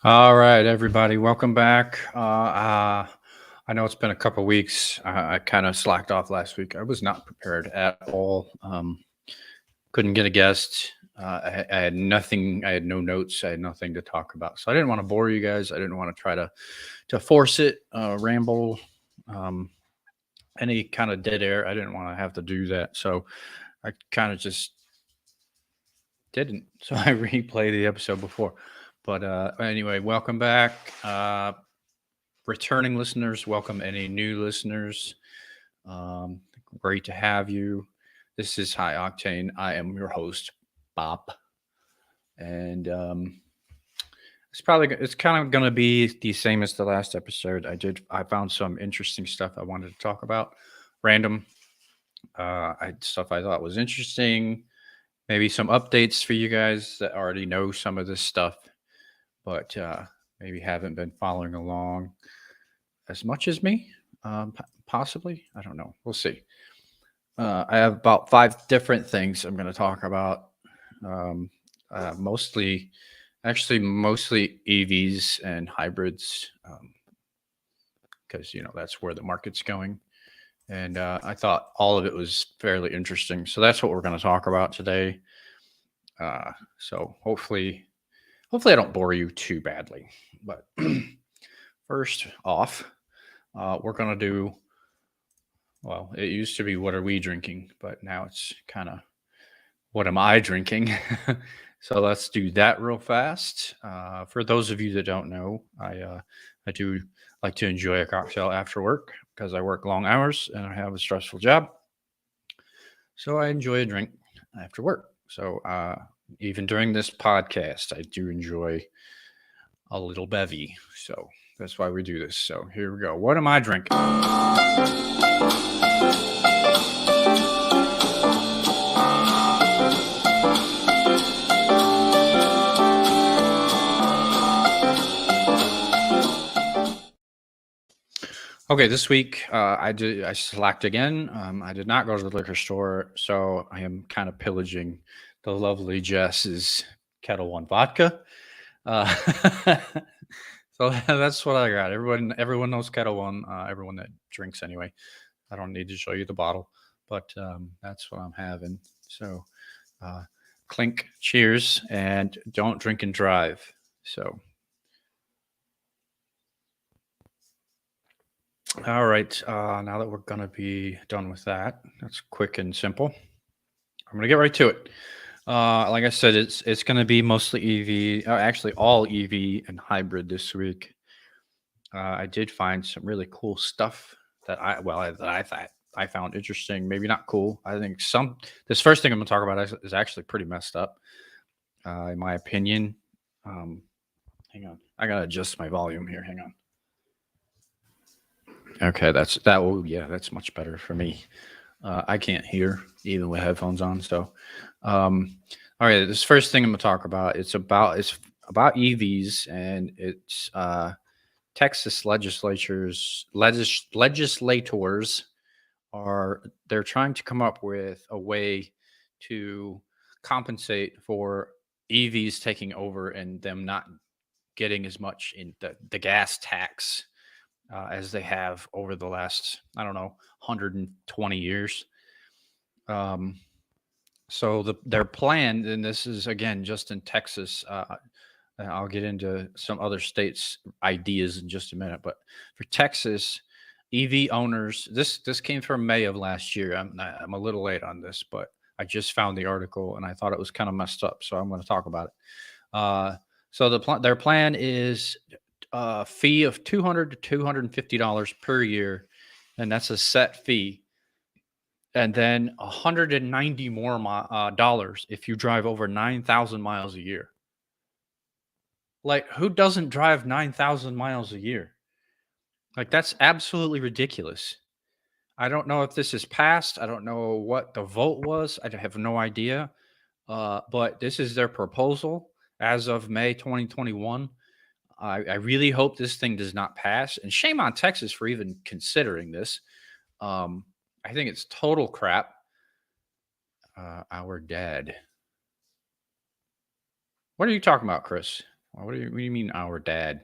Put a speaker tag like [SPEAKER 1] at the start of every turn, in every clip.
[SPEAKER 1] All right, everybody, welcome back. I know it's been a couple weeks. I kind of slacked off last week. I was not prepared at all. Couldn't get a guest. I had nothing. I had no notes. I had nothing to talk about. So I didn't want to bore you guys. I didn't want to try to force it, ramble, um, any kind of dead air. I didn't want to have to do that. So I kind of just didn't. So I replayed the episode before. But anyway, welcome back. Returning listeners, welcome any new listeners. Um, Great to have you. This is High Octane. I am your host, Bob, and it's kind of going to be the same as the last episode. I found some interesting stuff I wanted to talk about, random stuff I thought was interesting. Maybe some updates for you guys that already know some of this stuff, but maybe haven't been following along as much as me. Possibly. I don't know. We'll see. I have about five different things I'm going to talk about. Um, mostly, actually, mostly EVs and hybrids, because that's where the market's going. And I thought all of it was fairly interesting. So that's what we're going to talk about today. So hopefully I don't bore you too badly. But first off, we're going to do, well, it used to be what are we drinking, but now it's kind of what am I drinking? So let's do that real fast. For those of you that don't know, I do like to enjoy a cocktail after work because I work long hours and I have a stressful job. So I enjoy a drink after work. So even during this podcast, I do enjoy a little bevy. So that's why we do this. So here we go. What am I drinking? Okay, this week I slacked again. I did not go to the liquor store, so I am kind of pillaging the lovely Jess's Kettle One vodka. Uh, so that's what I got. Everyone knows Kettle One. Everyone that drinks anyway. I don't need to show you the bottle, but that's what I'm having. So uh, clink, cheers, and don't drink and drive. So all right. Now that we're gonna be done with that, that's quick and simple. I'm gonna get right to it. Like I said, it's gonna be mostly EV. Actually, all EV and hybrid this week. I did find some really cool stuff that I thought I found interesting. Maybe not cool. I think some. This first thing I'm gonna talk about is actually pretty messed up, in my opinion. Um, Hang on, I gotta adjust my volume here. Hang on. Okay, that will yeah, that's much better for me. I can't hear even with headphones on. So, um, all right, this first thing I'm gonna talk about it's about EVs and it's Texas legislators are they're trying to come up with a way to compensate for EVs taking over and them not getting as much in the gas tax as they have over the last, I don't know, 120 years. Um, so their plan, and this is again just in Texas. And I'll get into some other states' ideas in just a minute, but for Texas, EV owners, this came from May of last year. I'm a little late on this, but I just found the article and I thought it was kind of messed up, so I'm going to talk about it. Uh, so their plan is a fee of $200 to $250 per year, and that's a set fee. And then 190 more dollars if you drive over 9,000 miles a year. Like, who doesn't drive 9,000 miles a year? Like, that's absolutely ridiculous. I don't know if this is passed. I don't know what the vote was. I have no idea. But this is their proposal as of May 2021. I really hope this thing does not pass. And shame on Texas for even considering this. Um, I think it's total crap. Our dad. What are you talking about, Chris? what do you mean our dad?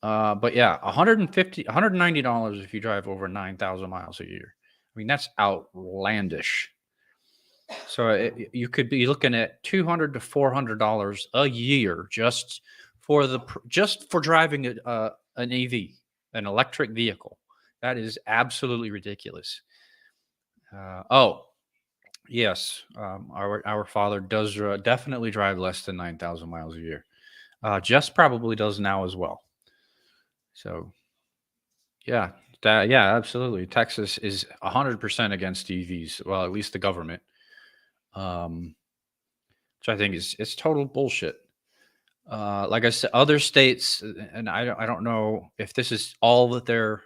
[SPEAKER 1] But yeah, 150, $190 if you drive over 9,000 miles a year. I mean, that's outlandish. So you could be looking at 200 to $400 a year just for driving an EV, an electric vehicle. That is absolutely ridiculous. Oh, yes, our father does definitely drive less than 9,000 miles a year. Jess probably does now as well. So yeah, yeah, absolutely. Texas is 100% against EVs. Well, at least the government, um, which I think is it's total bullshit. Like I said, other states, and I don't know if this is all that they're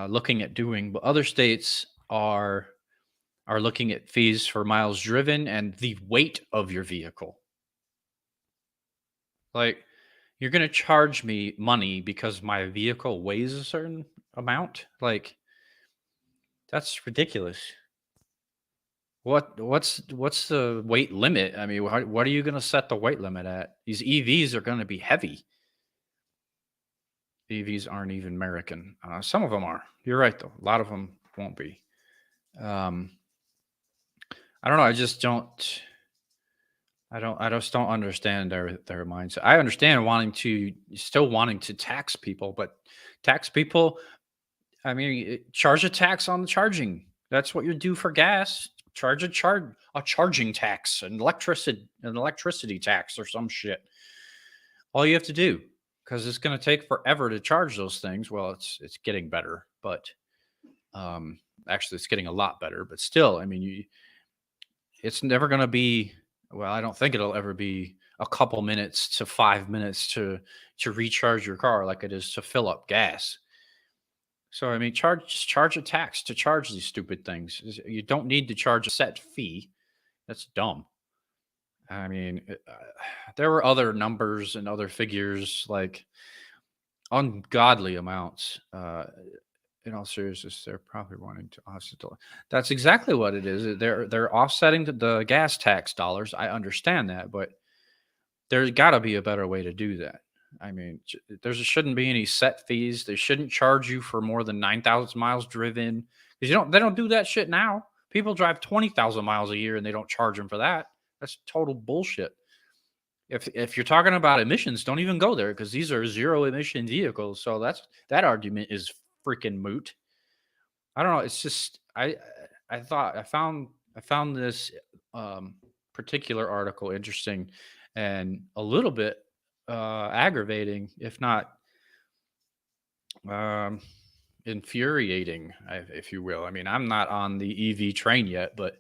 [SPEAKER 1] looking at doing, but other states are looking at fees for miles driven and the weight of your vehicle. Like, you're gonna charge me money because my vehicle weighs a certain amount? Like, that's ridiculous. What's the weight limit? I mean, what are you gonna set the weight limit at? These EVs are gonna be heavy. EVs aren't even American. Some of them are. You're right, though. A lot of them won't be. Um, I don't know. I just don't. I just don't understand their mindset. I understand wanting to tax people, but tax people. I mean, charge a tax on the charging. That's what you do for gas. Charge a charging tax, an electricity tax, or some shit. All you have to do, because it's going to take forever to charge those things. Well, it's getting better, but um, actually, it's getting a lot better. But still, I mean, it's never going to be. Well, I don't think it'll ever be a couple minutes to 5 minutes to recharge your car like it is to fill up gas. So I mean, just charge a tax to charge these stupid things. You don't need to charge a set fee. That's dumb. I mean, there were other numbers and other figures like ungodly amounts. In all seriousness, they're probably wanting to offset. That's exactly what it is. They're offsetting the gas tax dollars. I understand that, but there's got to be a better way to do that. I mean, there shouldn't be any set fees. They shouldn't charge you for more than 9,000 miles driven because they don't do that shit now. People drive 20,000 miles a year and they don't charge them for that. That's total bullshit. If you're talking about emissions, don't even go there because these are zero emission vehicles. So that argument is freaking moot. I don't know. It's just I found this particular article interesting and a little bit aggravating, if not um, infuriating, if you will. I mean, I'm not on the EV train yet, but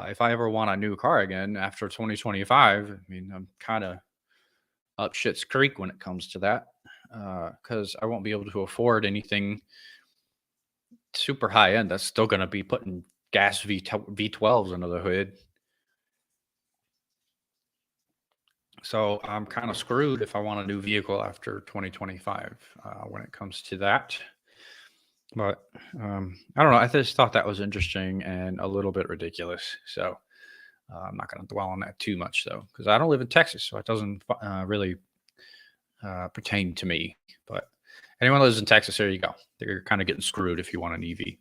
[SPEAKER 1] if I ever want a new car again after 2025, I mean, I'm kind of up shit's creek when it comes to that because I won't be able to afford anything super high end. That's still going to be putting gas V12s under the hood. So I'm kind of screwed if I want a new vehicle after 2025 when it comes to that. But I don't know. I just thought that was interesting and a little bit ridiculous. So I'm not going to dwell on that too much, though, because I don't live in Texas, so it doesn't really pertain to me. But anyone who lives in Texas, there you go. They're kind of getting screwed if you want an EV.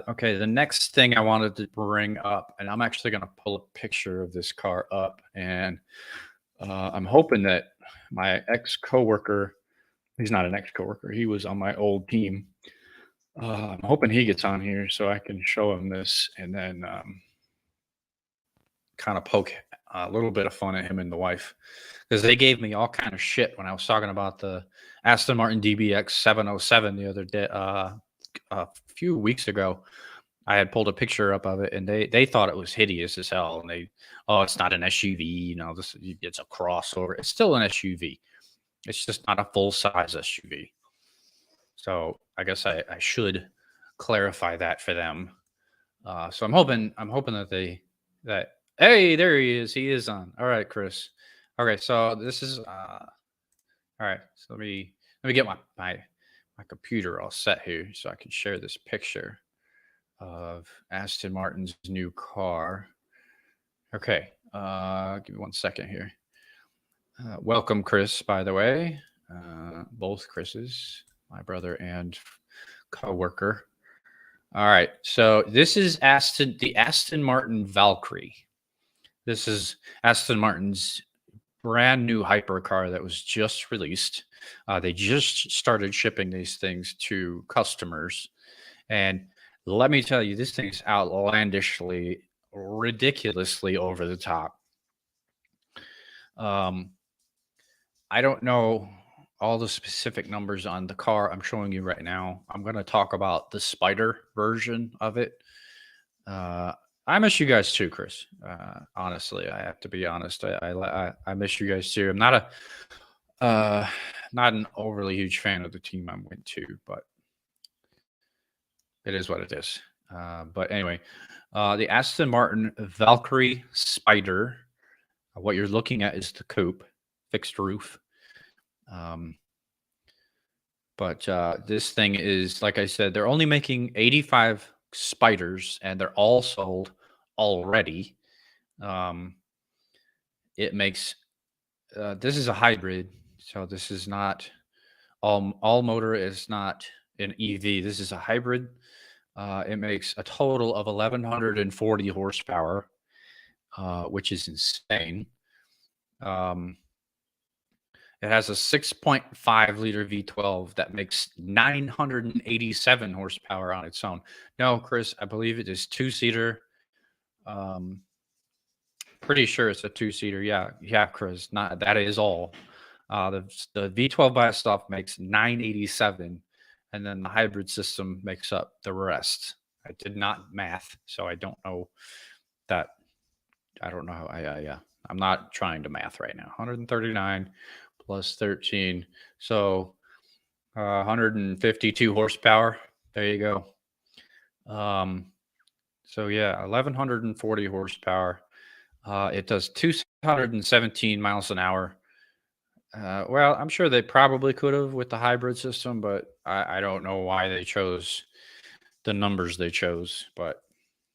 [SPEAKER 1] Okay, the next thing I wanted to bring up, and I'm actually going to pull a picture of this car up, and I'm hoping that my ex coworker, he's not an ex coworker, he was on my old team. I'm hoping he gets on here so I can show him this and then kind of poke a little bit of fun at him and the wife because they gave me all kind of shit when I was talking about the Aston Martin DBX 707 the other day, a few weeks ago. I had pulled a picture up of it, and they thought it was hideous as hell. And it's not an SUV, it's a crossover. It's still an SUV. It's just not a full size SUV. So I guess I should clarify that for them. So I'm hoping that hey, there he is. He is on. All right, Chris. Okay, so this is all right. So let me get my computer all set here so I can share this picture of Aston Martin's new car. Okay, give me 1 second here. Welcome, Chris, by the way. Both Chris's, my brother and coworker. All right. So this is the Aston Martin Valkyrie. This is Aston Martin's brand new hypercar that was just released. They just started shipping these things to customers. And let me tell you, this thing's outlandishly, ridiculously over the top. Um, I don't know all the specific numbers on the car I'm showing you right now. I'm going to talk about the Spider version of it. Uh, I miss you guys too, Chris. Honestly, I have to be honest. I miss you guys too. I'm uh, not an overly huge fan of the team I went to, but it is what it is. But anyway, the Aston Martin Valkyrie Spider. What you're looking at is the coupe, fixed roof. Um, but this thing is, like I said, they're only making 85 spiders, and they're all sold already. Um, it makes this is a hybrid, so this is not all motor is not an EV. This is a hybrid. It makes a total of 1140 horsepower, which is insane. Um, it has a 6.5 liter V12 that makes 987 horsepower on its own. No, Chris, I believe it is two-seater. Um, Pretty sure it's a two-seater. Yeah, Chris. Not that is all. The V12 by itself makes 987, and then the hybrid system makes up the rest. I did not math, so I don't know that. I don't know how. Yeah, I'm not trying to math right now. 139 plus 13, so 152 horsepower. There you go. So yeah, 1140 horsepower. It does 217 miles an hour. Well, I'm sure they probably could have with the hybrid system, but I don't know why they chose the numbers they chose. But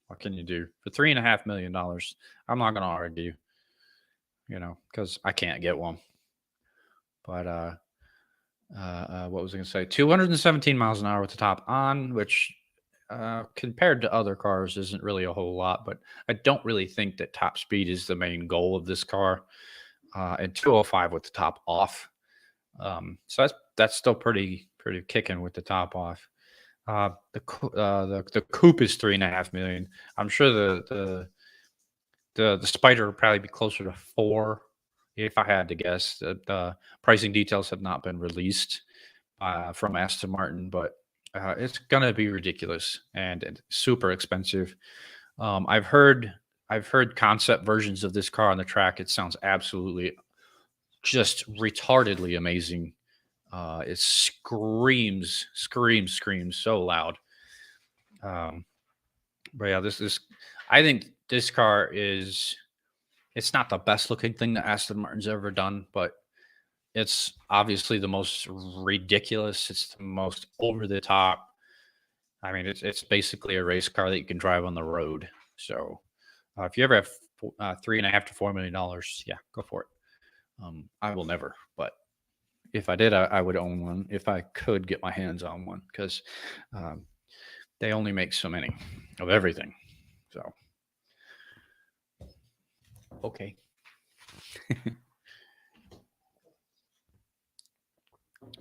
[SPEAKER 1] what can you do for $3.5 million? I'm not going to argue, because I can't get one. But what was I going to say? 217 miles an hour with the top on, which compared to other cars isn't really a whole lot. But I don't really think that top speed is the main goal of this car. And 205 with the top off. So that's still pretty kicking with the top off. The coupe is 3.5 million. I'm sure the Spider would probably be closer to 4, if I had to guess. The pricing details have not been released from Aston Martin, but it's gonna be ridiculous and super expensive. I've heard concept versions of this car on the track. It sounds absolutely just retardedly amazing. It screams so loud. But yeah, I think this car it's not the best looking thing that Aston Martin's ever done, but it's obviously the most ridiculous. It's the most over the top. I mean, it's basically a race car that you can drive on the road. So if you ever have $3.5 to $4 million, yeah, go for it. I will never, but if I did, I would own one if I could get my hands on one, because they only make so many of everything. So, okay.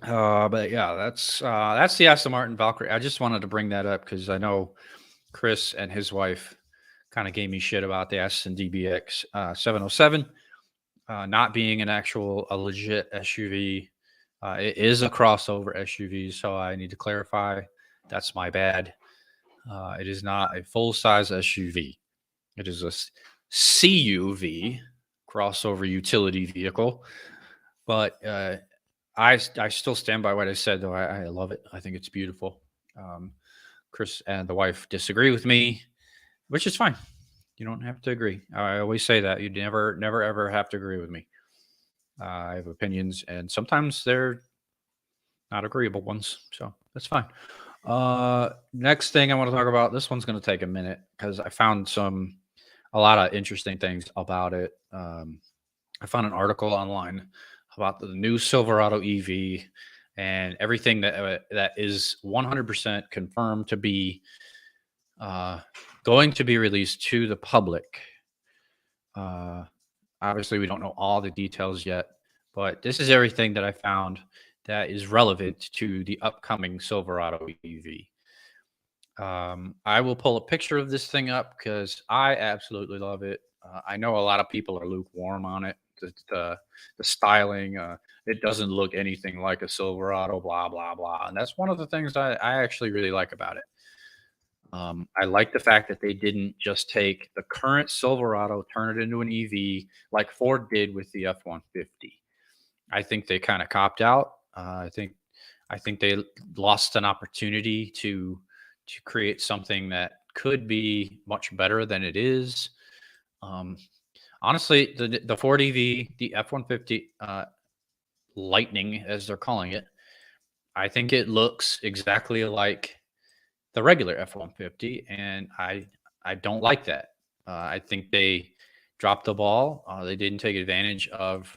[SPEAKER 1] But yeah, that's the Aston Martin Valkyrie. I just wanted to bring that up because I know Chris and his wife kind of gave me shit about the Aston DBX 707 not being a legit SUV. It is a crossover SUV, so I need to clarify. That's my bad. It is not a full size SUV. It is a CUV, crossover utility vehicle. But I still stand by what I said, though. I love it. I think it's beautiful. Chris and the wife disagree with me, which is fine. You don't have to agree. I always say that you never, ever have to agree with me. I have opinions, and sometimes they're not agreeable ones, so that's fine. Next thing I want to talk about. This one's going to take a minute because I found a lot of interesting things about it. I found an article online about the new Silverado EV and everything that is 100% confirmed to be uh, going to be released to the public. Uh, Obviously, we don't know all the details yet, but this is everything that I found that is relevant to the upcoming Silverado EV. I will pull a picture of this thing up because I absolutely love it. I know a lot of people are lukewarm on it. The styling, it doesn't look anything like a Silverado, blah, blah, blah. And that's one of the things I actually really like about it. I like the fact that they didn't just take the current Silverado, turn it into an EV like Ford did with the F 150. I think they kind of copped out. I think they lost an opportunity to create something that could be much better than it is. Um, Honestly, the Ford EV, the F 150 Lightning, as they're calling it, I think it looks exactly like the regular F 150, and I don't like that. I think they dropped the ball. They didn't take advantage of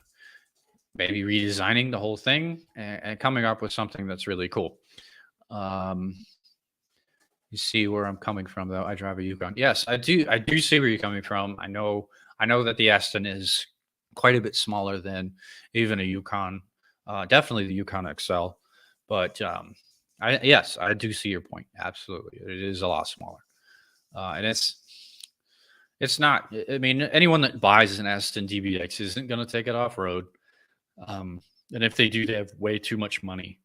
[SPEAKER 1] maybe redesigning the whole thing and coming up with something that's really cool. Um, you see where I'm coming from, though. I drive a Yukon. Yes, I do. I do see where you're coming from. I know. I know that the Aston is quite a bit smaller than even a Yukon. Definitely the Yukon XL. But I yes, I do see your point. Absolutely, it is a lot smaller, and it's not. I mean, anyone that buys an Aston DBX isn't going to take it off road. Um, and if they do, they have way too much money.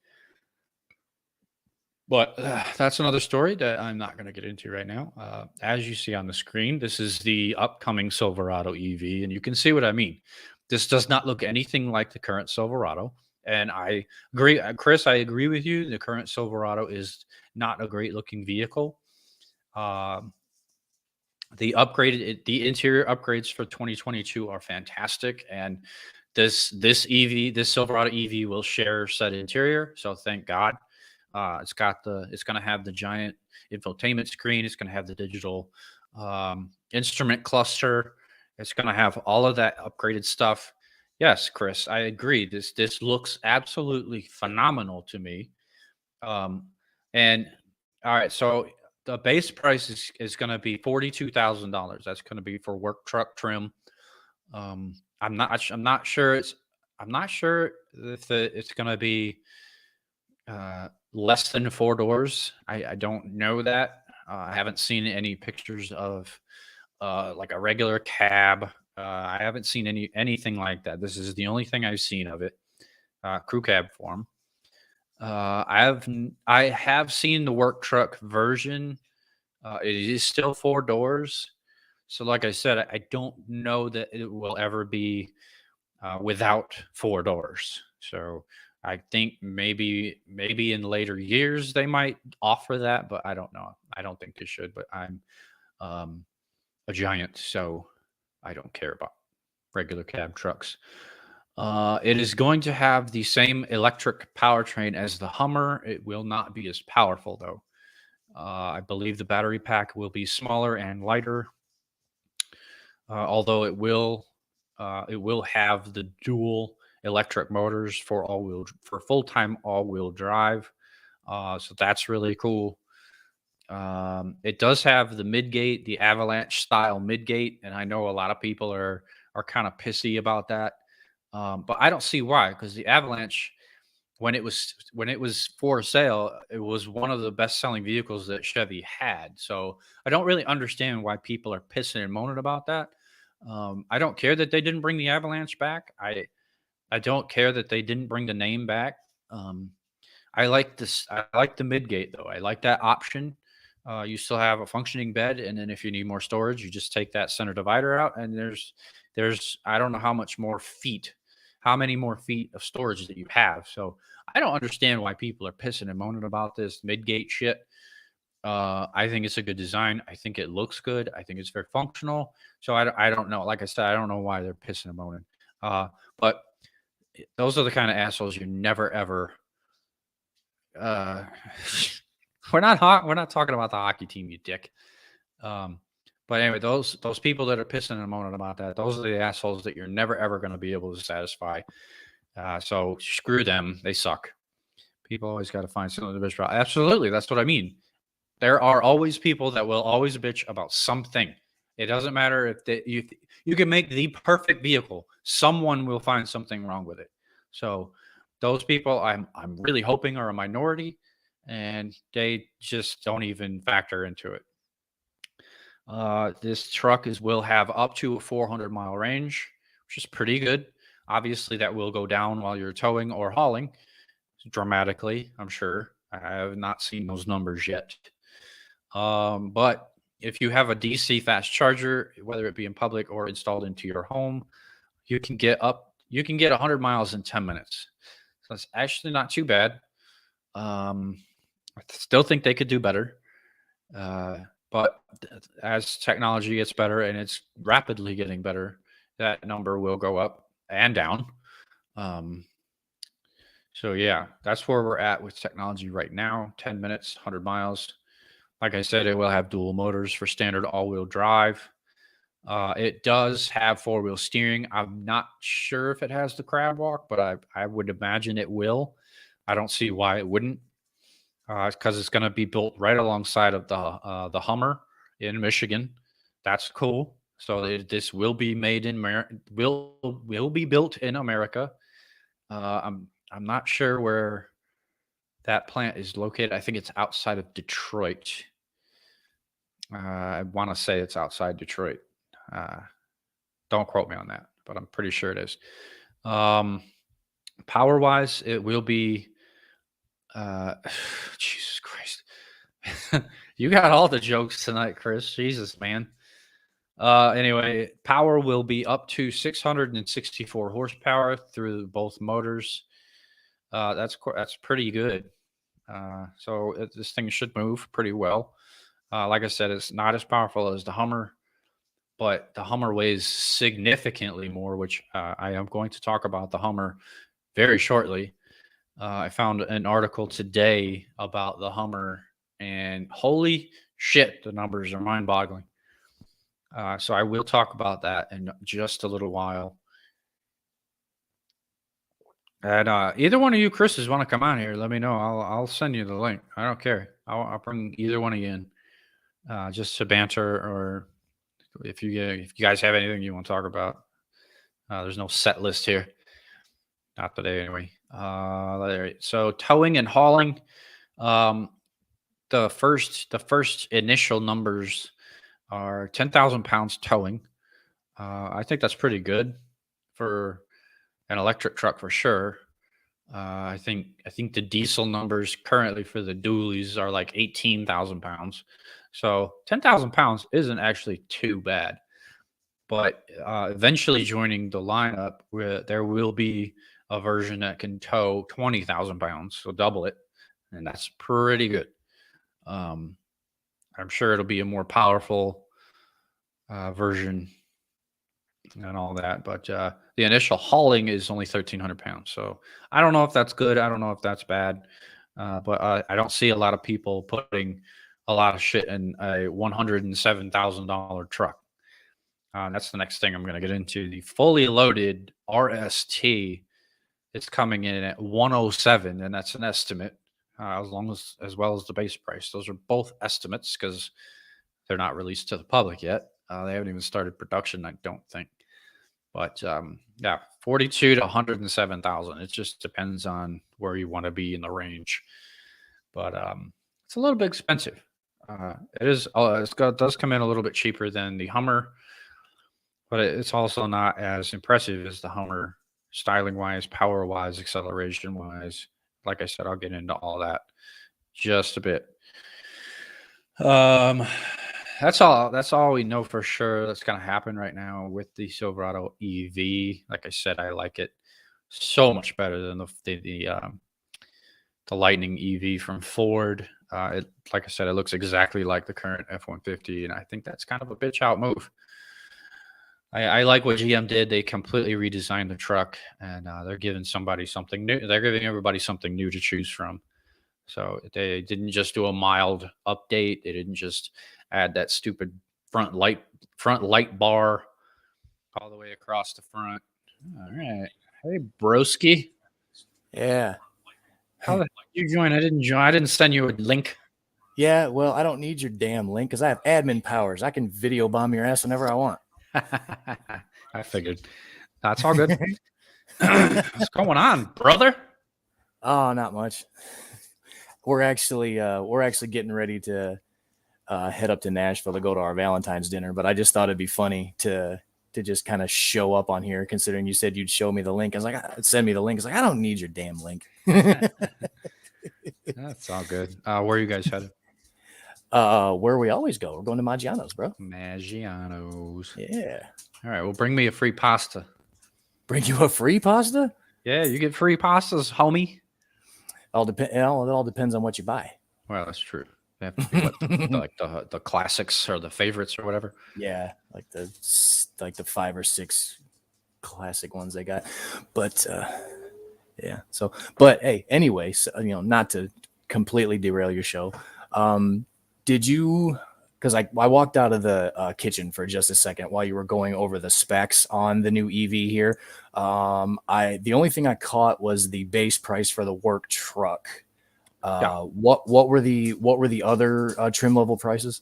[SPEAKER 1] But that's another story that I'm not going to get into right now. As you see on the screen, this is the upcoming Silverado EV, and you can see what I mean. This does not look anything like the current Silverado. And I agree, Chris, I agree with you. The current Silverado is not a great looking vehicle. Um, the interior upgrades for 2022 are fantastic, and this Silverado EV will share said interior. So thank God. It's going to have the giant infotainment screen. It's going to have the digital instrument cluster. It's going to have all of that upgraded stuff. Yes, Chris, I agree. This looks absolutely phenomenal to me. Um, and all right, so the base price is going to be $42,000. That's going to be for work truck trim. I'm not sure I'm not sure if it's going to be less than four doors. I don't know that. I haven't seen any pictures of like a regular cab. I haven't seen anything like that. This is the only thing I've seen of it. Crew cab form. I have seen the work truck version. It is still four doors. So, like I said, I don't know that it will ever be without four doors. So I think maybe in later years they might offer that, but I don't know. I don't think they should. But I'm um, a giant, so I don't care about regular cab trucks. It is going to have the same electric powertrain as the Hummer. It will not be as powerful though. I believe the battery pack will be smaller and lighter, although it will have the dual electric motors for full time all wheel drive. So that's really cool. It does have the midgate, the Avalanche style midgate, and I know a lot of people are kind of pissy about that. But I don't see why, because the Avalanche, when it was for sale, it was one of the best selling vehicles that Chevy had. So I don't really understand why people are pissing and moaning about that. I don't care that they didn't bring the Avalanche back. I don't care that they didn't bring the name back. Um, I like this. I like the midgate though. I like that option. You still have a functioning bed, and then if you need more storage, you just take that center divider out, and there's I don't know how many more feet of storage that you have. So I don't understand why people are pissing and moaning about this midgate shit. I think it's a good design. I think it looks good. I think it's very functional. So I don't know. Like I said, I don't know why they're pissing and moaning. But those are the kind of assholes you never ever uh we're not talking about the hockey team, you dick. Um But anyway, those people that are pissing and moaning about that, those are the assholes that you're never ever going to be able to satisfy. So screw them. They suck. People always got to find something to bitch about. Absolutely, that's what I mean. There are always people that will always bitch about something. It doesn't matter if you can make the perfect vehicle. Someone will find something wrong with it. So those people, I'm really hoping are a minority, and they just don't even factor into it. This truck will have up to a 400-mile range, which is pretty good. Obviously, that will go down while you're towing or hauling dramatically, I'm sure. I have not seen those numbers yet. But if you have a DC fast charger, whether it be in public or installed into your home, you can get 100 miles in 10 minutes. So it's actually not too bad. I still think they could do better. Uh, but as technology gets better, and it's rapidly getting better, that number will go up and down. Um, so yeah, that's where we're at with technology right now. 10 minutes, 100 miles. Like I said, it will have dual motors for standard all-wheel drive. It does have four-wheel steering. I'm not sure if it has the crab walk, but I would imagine it will. I don't see why it wouldn't, because it's going to be built right alongside of the Hummer in Michigan. That's cool. So this will be made in will be built in America. I'm not sure where that plant is located. I think it's outside of Detroit. I want to say it's outside Detroit. Uh, don't quote me on that, but I'm pretty sure it is. Um, Power wise, it will be. Uh, Jesus Christ, you got all the jokes tonight, Chris. Jesus, man. Anyway, power will be up to 664 horsepower through both motors. That's pretty good. This thing should move pretty well. Like I said, it's not as powerful as the Hummer, but the Hummer weighs significantly more, which I am going to talk about the Hummer very shortly. I found an article today about the Hummer, and holy shit, the numbers are mind boggling. So I will talk about that in just a little while. And either one of you Chris's want to come on here, let me know. I'll send you the link. I don't care. I'll bring either one of you in, just to banter, or if you guys have anything you want to talk about. There's no set list here. Not today, anyway. So towing and hauling. Um, the first initial numbers are 10,000 pounds towing. I think that's pretty good for an electric truck for sure. I think the diesel numbers currently for the dualies are like 18,000 pounds. So 10,000 pounds isn't actually too bad. But eventually joining the lineup, where there will be a version that can tow 20,000 pounds, so double it, and that's pretty good. Um, I'm sure it'll be a more powerful version and all that, but the initial hauling is only 1,300 pounds. So I don't know if that's good. I don't know if that's bad, but I don't see a lot of people putting a lot of shit in a $107,000 truck. That's the next thing I'm going to get into. The fully loaded RST is coming in at 107, and that's an estimate, as well as the base price. Those are both estimates because they're not released to the public yet. They haven't even started production, I don't think. But yeah, 42 to 107,000. It just depends on where you want to be in the range. But it's a little bit expensive. It is. It does come in a little bit cheaper than the Hummer, but it's also not as impressive as the Hummer, styling wise, power wise, acceleration wise. Like I said, I'll get into all that just a bit. Um, that's all. That's all we know for sure. That's gonna happen right now with the Silverado EV. Like I said, I like it so much better than the Lightning EV from Ford. Like I said, it looks exactly like the current F-150, and I think that's kind of a bitch out move. I like what GM did. They completely redesigned the truck, and they're giving somebody something new. They're giving everybody something new to choose from. So they didn't just do a mild update. They didn't just add that stupid front light bar all the way across the front. All right. Hey, broski.
[SPEAKER 2] Yeah.
[SPEAKER 1] How the heck did you join? I didn't join. I didn't send you a link.
[SPEAKER 2] Yeah, well, I don't need your damn link because I have admin powers. I can video bomb your ass whenever I want.
[SPEAKER 1] I figured. That's all good. What's going on, brother?
[SPEAKER 2] Oh, not much. We're actually getting ready to head up to Nashville to go to our Valentine's dinner. But I just thought it'd be funny to just kind of show up on here, considering you said you'd show me the link. I was like, send me the link. I was like, I don't need your damn link.
[SPEAKER 1] That's all good. Where are you guys headed?
[SPEAKER 2] Where we always go. We're going to Maggiano's, bro.
[SPEAKER 1] Maggiano's.
[SPEAKER 2] Yeah.
[SPEAKER 1] All right. Well, bring me a free pasta.
[SPEAKER 2] Bring you a free pasta?
[SPEAKER 1] Yeah, you get free pastas, homie.
[SPEAKER 2] It all depends on what you buy.
[SPEAKER 1] Well, that's true. They have to be like the classics or the favorites or whatever.
[SPEAKER 2] Yeah, like the 5 or 6 classic ones they got. But yeah. So, but hey, anyway, so, not to completely derail your show. Did you? Because I walked out of the kitchen for just a second while you were going over the specs on the new EV here. The only thing I caught was the base price for the work truck.
[SPEAKER 1] Yeah.
[SPEAKER 2] What were the other trim level prices?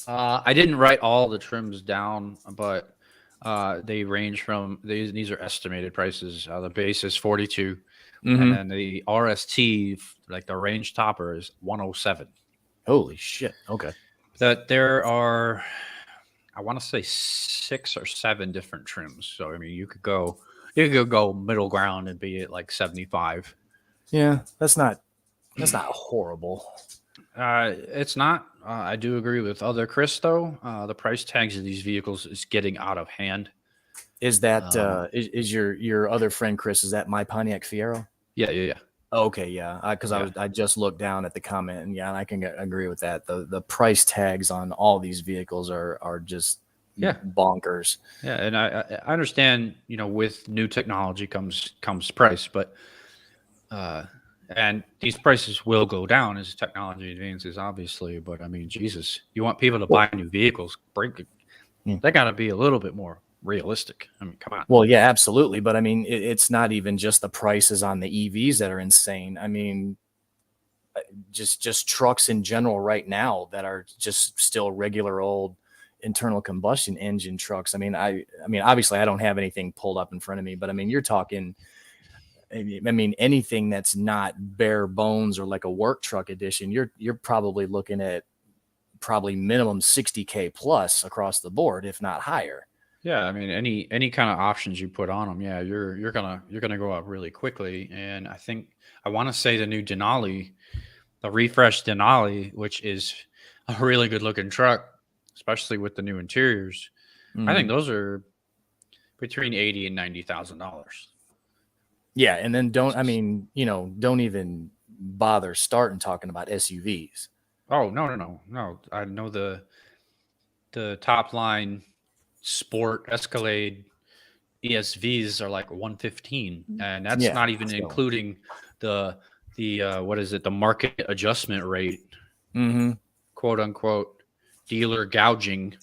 [SPEAKER 1] I didn't write all the trims down, but they range from these are estimated prices. The base is 42, and then the RST, like the range topper, is 107.
[SPEAKER 2] Holy shit! Okay.
[SPEAKER 1] That there are, I want to say 6 or 7 different trims. So I mean, you could go middle ground and be at like 75.
[SPEAKER 2] Yeah, that's not horrible.
[SPEAKER 1] It's not. I do agree with other Chris though. The price tags of these vehicles is getting out of hand.
[SPEAKER 2] Is that is your other friend Chris? Is that my Pontiac Fiero?
[SPEAKER 1] Yeah.
[SPEAKER 2] Okay, yeah. Because I just looked down at the comment, and yeah, and I can agree with that. The price tags on all these vehicles are just bonkers.
[SPEAKER 1] Yeah, and I understand. With new technology comes price, but and these prices will go down as technology advances, obviously. But I mean, Jesus, you want people to buy new vehicles? They got to be a little bit more realistic. I mean, come on.
[SPEAKER 2] Well, yeah, absolutely. But I mean, it's not even just the prices on the EVs that are insane. I mean, just trucks in general right now that are just still regular old internal combustion engine trucks. I mean, obviously I don't have anything pulled up in front of me, but I mean, you're talking, I mean, anything that's not bare bones or like a work truck edition, you're probably looking at minimum 60K plus across the board, if not higher.
[SPEAKER 1] Yeah, I mean, any kind of options you put on them, yeah, you're gonna go up really quickly. And I want to say the new Denali, the refreshed Denali, which is a really good looking truck, especially with the new interiors. I think those are between $80,000 and $90,000.
[SPEAKER 2] Yeah, and then don't even bother starting talking about SUVs.
[SPEAKER 1] Oh no! I know the top line Sport Escalade ESVs are like 115, and that's not even including the what is it, the market adjustment rate, quote unquote, dealer gouging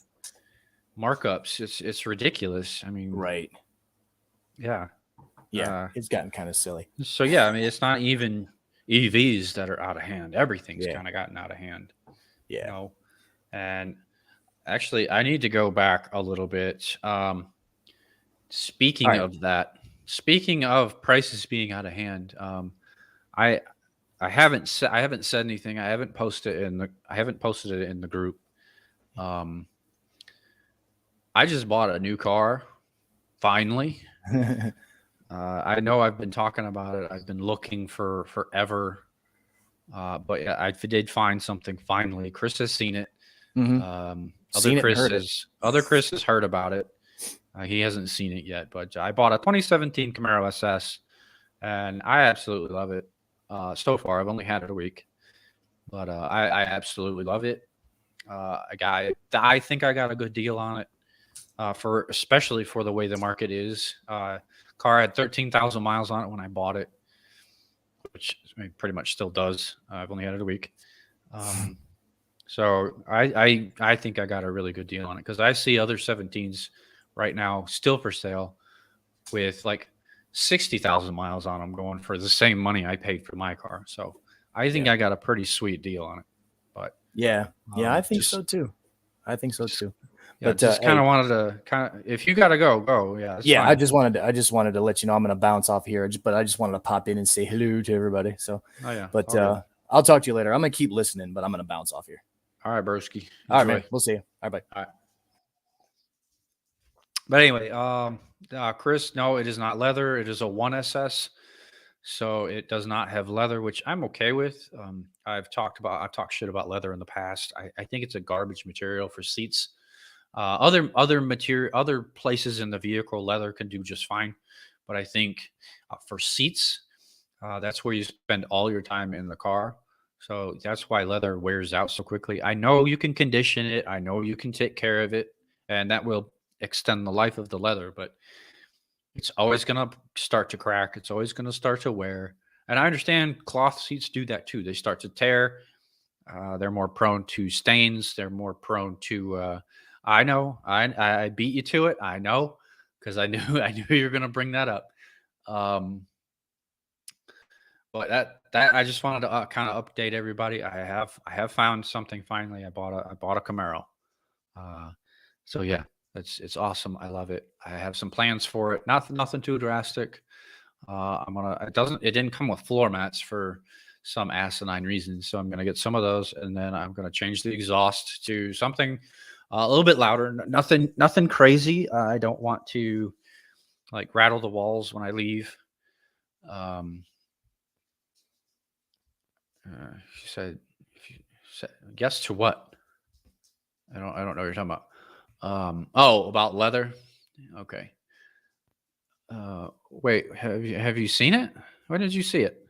[SPEAKER 1] markups. It's ridiculous. I mean,
[SPEAKER 2] right?
[SPEAKER 1] Yeah,
[SPEAKER 2] it's gotten kind of silly.
[SPEAKER 1] So yeah, I mean, it's not even EVs that are out of hand. Everything's kind of gotten out of hand.
[SPEAKER 2] Yeah,
[SPEAKER 1] and actually, I need to go back a little bit. Speaking of prices being out of hand, I haven't said anything. I haven't posted it in the group. I just bought a new car, finally. I know I've been talking about it. I've been looking for forever, but yeah, I did find something finally. Chris has seen it. Other Chris has heard about it. He hasn't seen it yet, but I bought a 2017 Camaro SS, and I absolutely love it. So far, I've only had it a week, but I absolutely love it. I think I got a good deal on it, especially for the way the market is. Car had 13,000 miles on it when I bought it, which pretty much still does. I've only had it a week. So I think I got a really good deal on it because I see other 17s right now still for sale with like 60,000 miles on them going for the same money I paid for my car. So I think
[SPEAKER 2] Yeah.
[SPEAKER 1] I got a pretty sweet deal on it. But
[SPEAKER 2] Yeah. Yeah. I think so
[SPEAKER 1] just
[SPEAKER 2] too. I think so
[SPEAKER 1] just
[SPEAKER 2] too.
[SPEAKER 1] yeah,
[SPEAKER 2] But
[SPEAKER 1] just kind
[SPEAKER 2] hey,
[SPEAKER 1] of wanted to kind of if you got to go. Yeah, it's
[SPEAKER 2] yeah,
[SPEAKER 1] fine.
[SPEAKER 2] I just wanted to let you know I'm going to bounce off here, but I just wanted to pop in and say hello to everybody. So,
[SPEAKER 1] Oh yeah,
[SPEAKER 2] but
[SPEAKER 1] all good.
[SPEAKER 2] I'll talk to you later. I'm going to keep listening, but I'm going to bounce off here.
[SPEAKER 1] All right, broski.
[SPEAKER 2] All right,
[SPEAKER 1] Enjoy.
[SPEAKER 2] man. We'll see you. All right, bye.
[SPEAKER 1] All right. But anyway, Chris, no, it is not leather. It is a 1SS. So it does not have leather, which I'm okay with. I've talked shit about leather in the past. I think it's a garbage material for seats. Other places in the vehicle, leather can do just fine. But I think for seats, that's where you spend all your time in the car. So that's why leather wears out so quickly. I know you can condition it. I know you can take care of it, and that will extend the life of the leather. But it's always going to start to crack. It's always going to start to wear. And I understand cloth seats do that too. They start to tear. They're more prone to stains. They're more prone to. I know. I beat you to it. I know because I knew I knew you were going to bring that up. Um, but that I just wanted to kind of update everybody. I have found something finally. I bought a Camaro. Uh, so yeah, it's awesome. I love it. I have some plans for it. Nothing too drastic. It didn't come with floor mats for some asinine reason. So I'm gonna get some of those, and then I'm gonna change the exhaust to something a little bit louder. Nothing crazy. I don't want to like rattle the walls when I leave. Um, she said, if you said, guess to what? I don't know what you're talking about. Oh, about leather. Okay. Wait, have you seen it? When did you see it?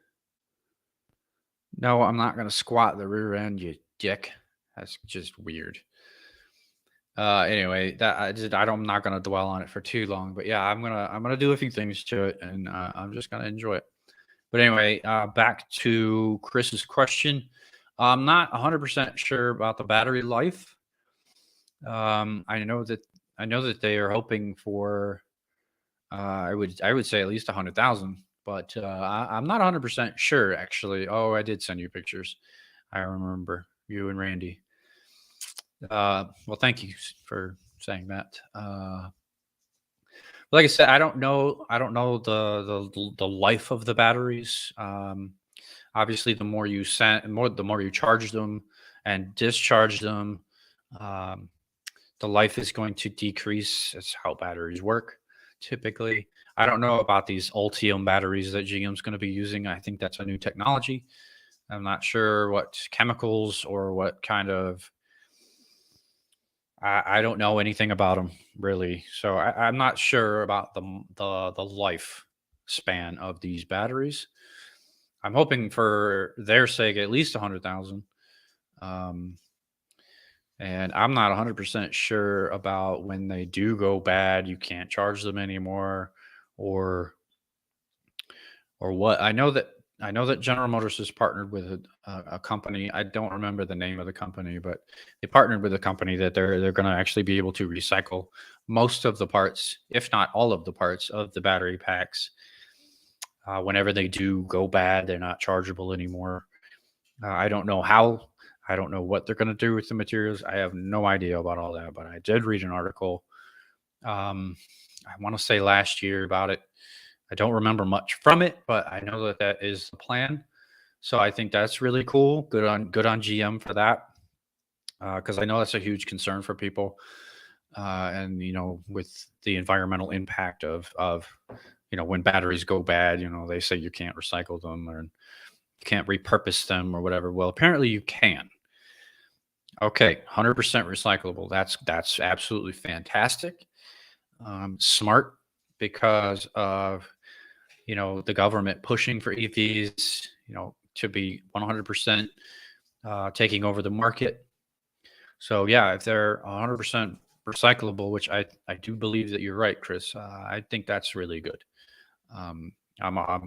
[SPEAKER 1] No, I'm not gonna squat the rear end, you dick. That's just weird. Anyway, I'm not gonna dwell on it for too long, but yeah, I'm gonna do a few things to it, and I'm just gonna enjoy it. But anyway, back to Chris's question. I'm not 100% sure about the battery life. I know that they are hoping for I would say at least 100,000, but I'm not 100% sure actually. Oh, I did send you pictures. I remember you and Randy. Well, thank you for saying that. Like I said, I don't know the life of the batteries. Obviously, the more you charge them and discharge them, um, the life is going to decrease. That's how batteries work typically. I don't know about these Ultium batteries that GM's going to be using. I think that's a new technology. I'm not sure what chemicals or what kind of. I don't know anything about them really, so I'm not sure about the life span of these batteries. I'm hoping for their sake at least 100,000. Um, And I'm not 100% sure about when they do go bad, you can't charge them anymore or or what. I know that General Motors has partnered with a company. I don't remember the name of the company, but they partnered with a company that they're going to actually be able to recycle most of the parts, if not all of the parts of the battery packs. Whenever they do go bad, they're not chargeable anymore. I don't know how. I don't know what they're going to do with the materials. I have no idea about all that, but I did read an article. I want to say last year about it. I don't remember much from it, but I know that that is the plan. So I think that's really cool. Good on GM for that because I know that's a huge concern for people. And you know, with the environmental impact of when batteries go bad, they say you can't recycle them or you can't repurpose them or whatever. Well, apparently you can. Okay, 100% recyclable. That's absolutely fantastic. Smart because of the government pushing for EVs, to be 100% taking over the market. So yeah, if they're 100% recyclable, which I do believe that you're right, Chris. I think that's really good. I'm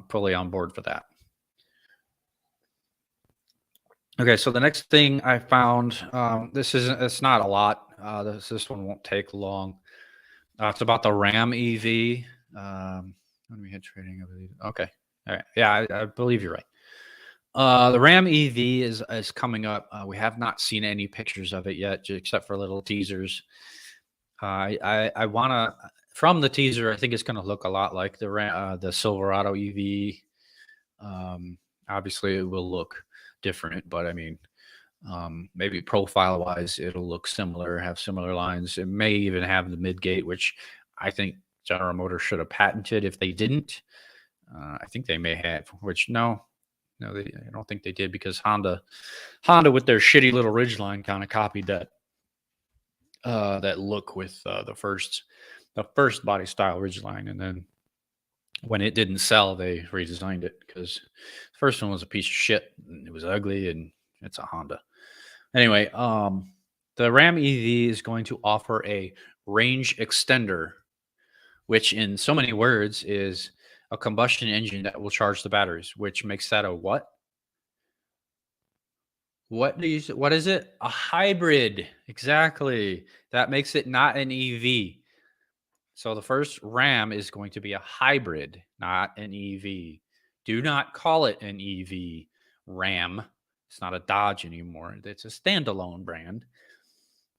[SPEAKER 1] fully on board for that. Okay, so the next thing I found, it's not a lot. This one won't take long. It's about the Ram EV. When we hit trading, I believe. Okay, all right, yeah, I believe you're right. The Ram EV is coming up. We have not seen any pictures of it yet, except for little teasers. I wanna from the teaser. I think it's going to look a lot like the Silverado EV. Obviously, it will look different, but I mean, maybe profile wise, it'll look similar, have similar lines. It may even have the mid gate, which I think General Motors should have patented if they didn't. I think they may have, which no, I don't think they did because Honda with their shitty little Ridgeline kind of copied that look with the first body style Ridgeline, and then when it didn't sell, they redesigned it because the first one was a piece of shit. And it was ugly, and it's a Honda. Anyway, the Ram EV is going to offer a range extender, which in so many words is a combustion engine that will charge the batteries, which makes that a what? What is it? A hybrid. Exactly. That makes it not an EV. So the first Ram is going to be a hybrid, not an EV. Do not call it an EV Ram. It's not a Dodge anymore. It's a standalone brand,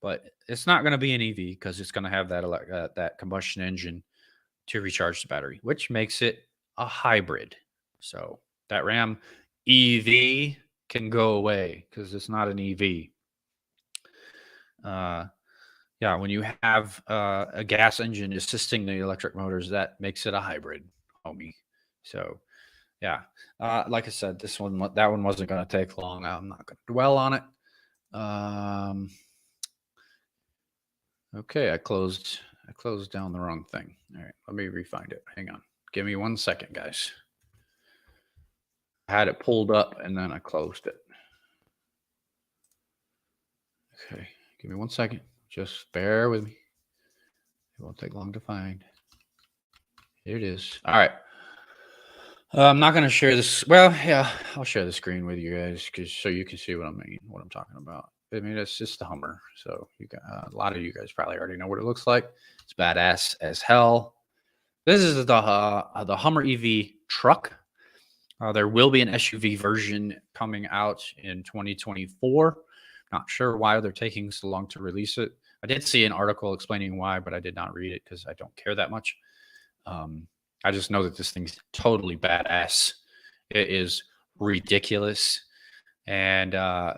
[SPEAKER 1] but it's not going to be an EV because it's going to have that combustion engine to recharge the battery, which makes it a hybrid. So that Ram EV can go away because it's not an EV. Uh, yeah, when you have a gas engine assisting the electric motors, that makes it a hybrid, homie. So yeah, like I said, that one wasn't going to take long. I'm not going to dwell on it. Okay, I closed down the wrong thing. All right, let me refind it. Hang on. Give me 1 second, guys. I had it pulled up and then I closed it. Okay, give me 1 second. Just bear with me. It won't take long to find. Here it is. All right. I'm not going to share this. Well, yeah, I'll share the screen with you guys so you can see what I'm talking about. I mean, it's just the Hummer. So you got a lot of you guys probably already know what it looks like. It's badass as hell. This is the Hummer EV truck. There will be an SUV version coming out in 2024. Not sure why they're taking so long to release it. I did see an article explaining why, but I did not read it because I don't care that much. I just know that this thing's totally badass. It is ridiculous. And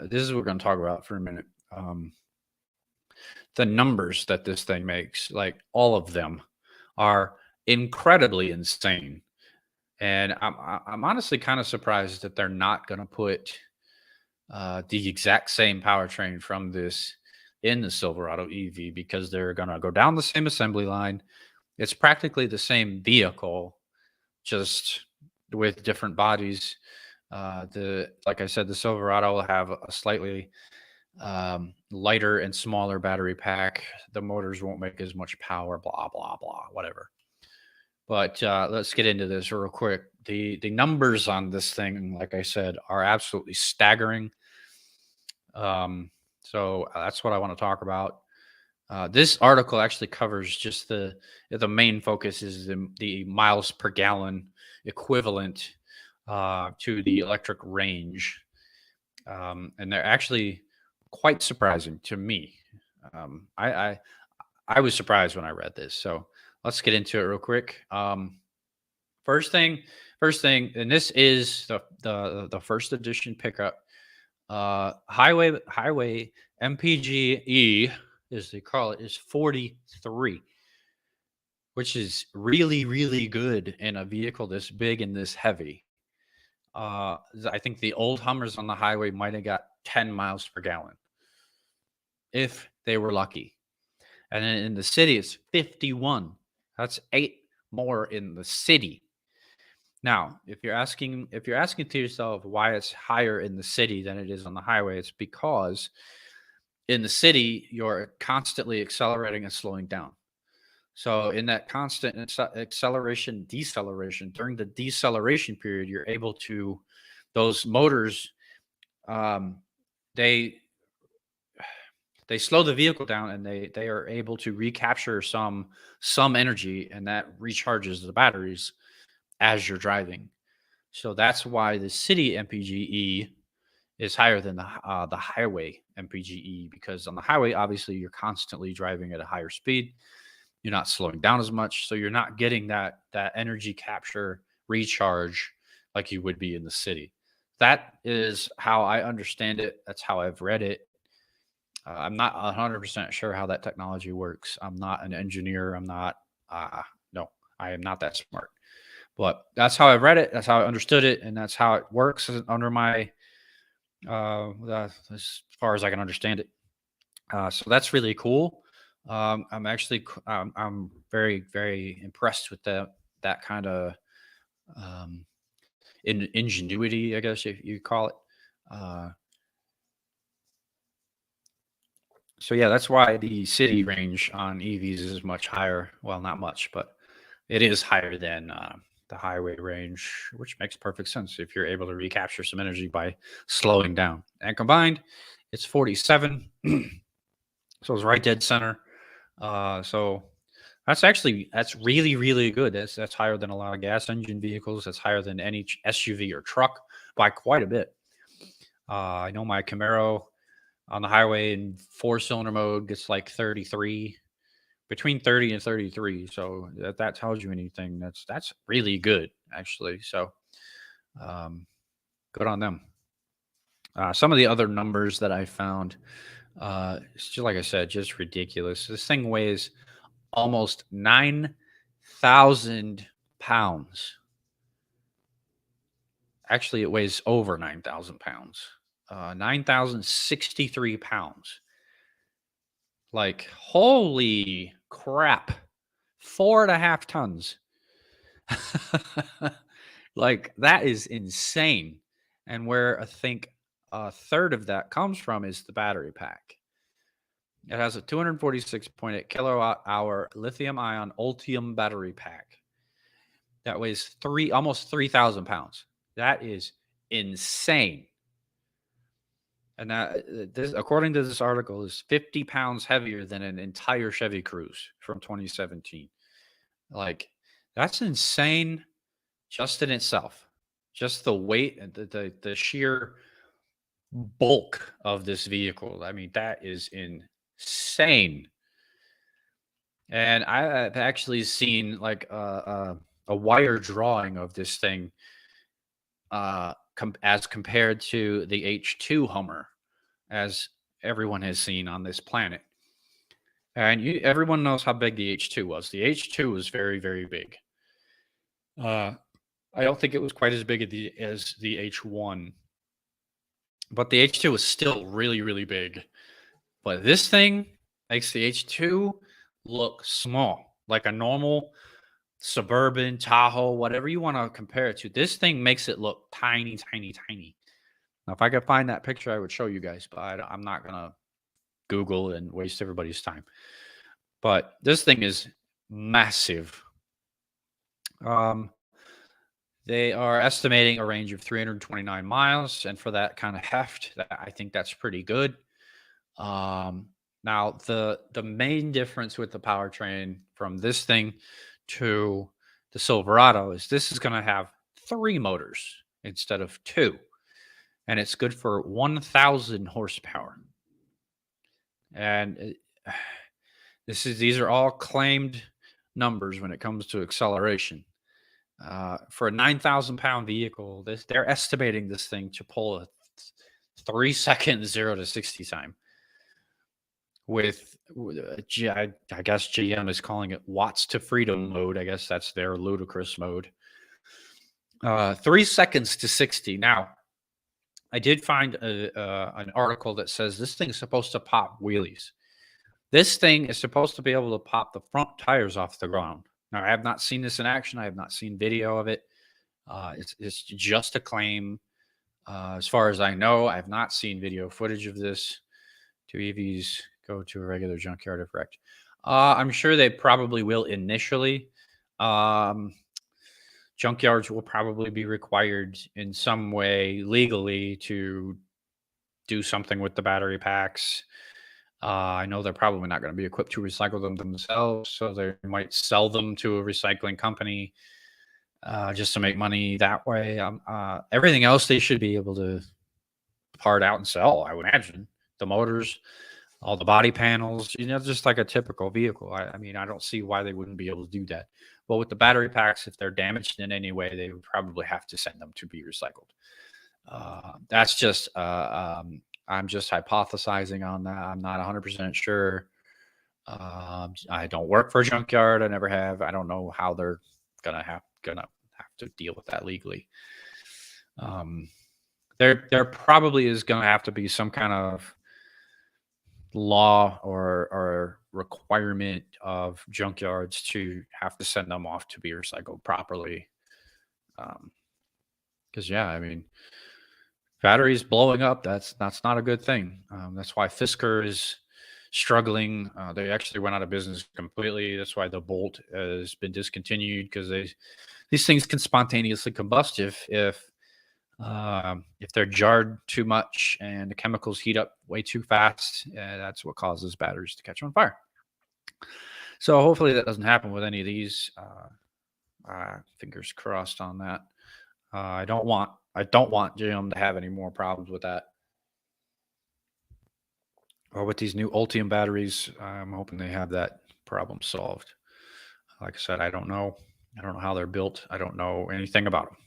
[SPEAKER 1] this is what we're going to talk about for a minute. The numbers that this thing makes, like all of them, are incredibly insane. And I'm honestly kind of surprised that they're not going to put the exact same powertrain from this in the Silverado EV because they're going to go down the same assembly line. It's practically the same vehicle, just with different bodies. Like I said, the Silverado will have a slightly lighter and smaller battery pack. The motors won't make as much power. Blah blah blah. Whatever. But let's get into this real quick. The numbers on this thing, like I said, are absolutely staggering. So that's what I want to talk about. This article actually covers just the main focus is the miles per gallon equivalent to the electric range, and they're actually quite surprising to me. I was surprised when I read this. So let's get into it real quick. First thing, and this is the first edition pickup. Highway MPGe, as they call it, is 43, which is really, really good in a vehicle this big and this heavy. I think the old Hummers on the highway might have got 10 miles per gallon if they were lucky. And then in the city, it's 51. That's 8 more in the city. Now, if you're asking to yourself why it's higher in the city than it is on the highway, it's because in the city you're constantly accelerating and slowing down. So in that constant acceleration, deceleration, during the deceleration period, you're able to those motors they they slow the vehicle down, and they are able to recapture some energy, and that recharges the batteries as you're driving. So that's why the city MPGE is higher than the highway MPGE, because on the highway, obviously, you're constantly driving at a higher speed. You're not slowing down as much, so you're not getting that energy capture recharge like you would be in the city. That is how I understand it. That's how I've read it. I'm not 100% sure how that technology works. I'm not an engineer. I'm not. No, I am not that smart. But that's how I've read it. That's how I understood it, and that's how it works under my as far as I can understand it. So that's really cool. I'm very very impressed with that kind of um, ingenuity, I guess if you call it. Uh, so yeah, that's why the city range on EVs is much higher. Well, not much, but it is higher than the highway range, which makes perfect sense if you're able to recapture some energy by slowing down. And combined, it's 47. So it's right dead center. So that's really really good. That's higher than a lot of gas engine vehicles. That's higher than any SUV or truck by quite a bit. I know my Camaro on the highway in four-cylinder mode gets like 33, between 30 and 33. So that tells you anything. That's really good actually. So um, good on them. Some of the other numbers that I found, it's just like I said, just ridiculous. This thing weighs almost 9,000 pounds. Actually, it weighs over 9,000 pounds. 9,063 pounds. Like, holy crap. 4.5 tons. Like, that is insane. And where I think a third of that comes from is the battery pack. It has a 246.8 kilowatt hour lithium ion Ultium battery pack that weighs almost 3,000 pounds. That is insane. And this, according to this article, is 50 pounds heavier than an entire Chevy Cruze from 2017. Like, that's insane just in itself. Just the weight and the sheer bulk of this vehicle. I mean, that is insane. And I've actually seen like a wire drawing of this thing as compared to the H2 Hummer, as everyone has seen on this planet. And everyone knows how big the H2 was. The H2 was very, very big. I don't think it was quite as big as the H1, but the H2 was still really, really big. But this thing makes the H2 look small, like a normal Suburban, Tahoe, whatever you want to compare it to. This thing makes it look tiny, tiny, tiny. Now, if I could find that picture, I would show you guys, but I'm not going to Google and waste everybody's time. But this thing is massive. They are estimating a range of 329 miles, and for that kind of heft, I think that's pretty good. Now, the main difference with the powertrain from this thing to the Silverado is this is going to have 3 motors instead of 2, and it's good for 1,000 horsepower. And these are all claimed numbers when it comes to acceleration. For a 9,000-pound vehicle, they're estimating this thing to pull a 3-second 0 to 60 time. With I guess GM is calling it watts to freedom mode. I guess that's their ludicrous mode. 3 seconds to 60. Now, I did find an article that says this thing is supposed to pop wheelies. This thing is supposed to be able to pop the front tires off the ground. Now, I have not seen this in action. I have not seen video of it. It's just a claim. As far as I know, I have not seen video footage of this. 2 EVs go to a regular junkyard if wrecked. I'm sure they probably will initially. Junkyards will probably be required in some way legally to do something with the battery packs. I know they're probably not going to be equipped to recycle them themselves, so they might sell them to a recycling company just to make money that way. Everything else they should be able to part out and sell, I would imagine. The motors, all the body panels, just like a typical vehicle. I mean, I don't see why they wouldn't be able to do that. But with the battery packs, if they're damaged in any way, they would probably have to send them to be recycled. That's just, I'm just hypothesizing on that. I'm not 100% sure. I don't work for a junkyard. I never have. I don't know how they're gonna have to deal with that legally. There probably is gonna have to be some kind of law or requirement of junkyards to have to send them off to be recycled properly. Because yeah, I mean, batteries blowing up, that's not a good thing. That's why Fisker is struggling. They actually went out of business completely. That's why the Bolt has been discontinued, because these things can spontaneously combust if they're jarred too much and the chemicals heat up way too fast. That's what causes batteries to catch on fire. So hopefully that doesn't happen with any of these. Fingers crossed on that. I don't want GM to have any more problems with that. Or with these new Ultium batteries, I'm hoping they have that problem solved. Like I said, I don't know. I don't know how they're built. I don't know anything about them.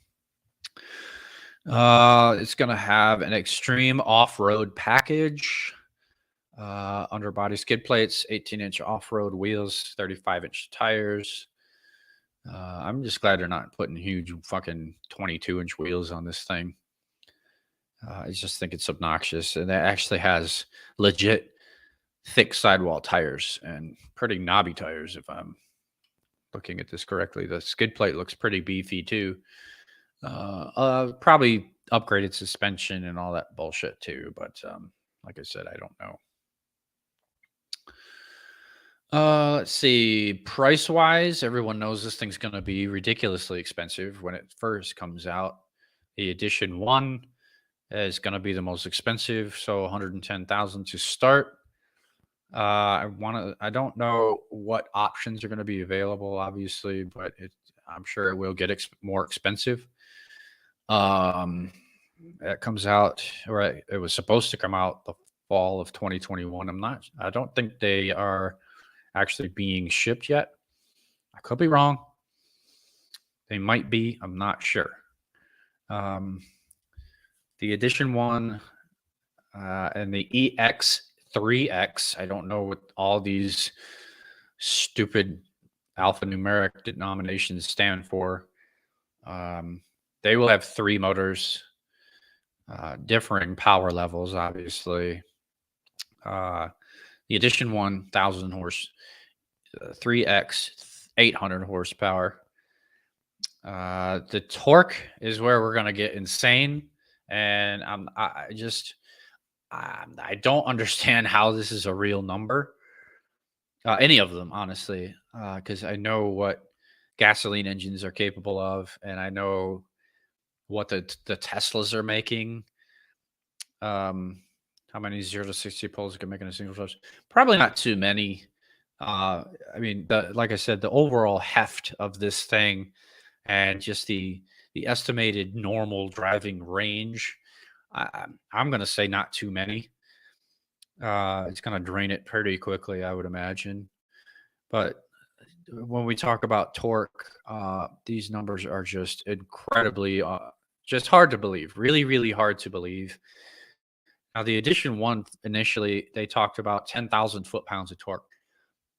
[SPEAKER 1] It's going to have an extreme off-road package, underbody skid plates, 18-inch off-road wheels, 35-inch tires. I'm just glad they're not putting huge fucking 22-inch wheels on this thing. I just think it's obnoxious, and it actually has legit thick sidewall tires and pretty knobby tires. If I'm looking at this correctly, the skid plate looks pretty beefy too. Probably upgraded suspension and all that bullshit too. But like I said, I don't know. Let's see. Price wise, everyone knows this thing's going to be ridiculously expensive when it first comes out. The edition 1 is going to be the most expensive, so 110,000 to start. I don't know what options are going to be available, obviously, but I'm sure it will get more expensive. It comes out, or it was supposed to come out the fall of 2021. I don't think they are actually being shipped yet. I could be wrong. They might be. I'm not sure. The edition 1 and the EX3X, I don't know what all these stupid alphanumeric denominations stand for. They will have 3 motors, differing power levels, obviously. The edition 1,000 horse, 3X 800 horsepower. The torque is where we're gonna get insane, and I don't understand how this is a real number. Any of them, honestly, because I know what gasoline engines are capable of, and I know what the Teslas are making. How many 0 to 60 poles can make in a single charge? Probably not too many. I mean, like I said, the overall heft of this thing and just the estimated normal driving range, I'm going to say not too many. It's going to drain it pretty quickly, I would imagine. But when we talk about torque, these numbers are just incredibly, just hard to believe. Really, really hard to believe. Now, the edition 1, initially, they talked about 10,000 foot-pounds of torque.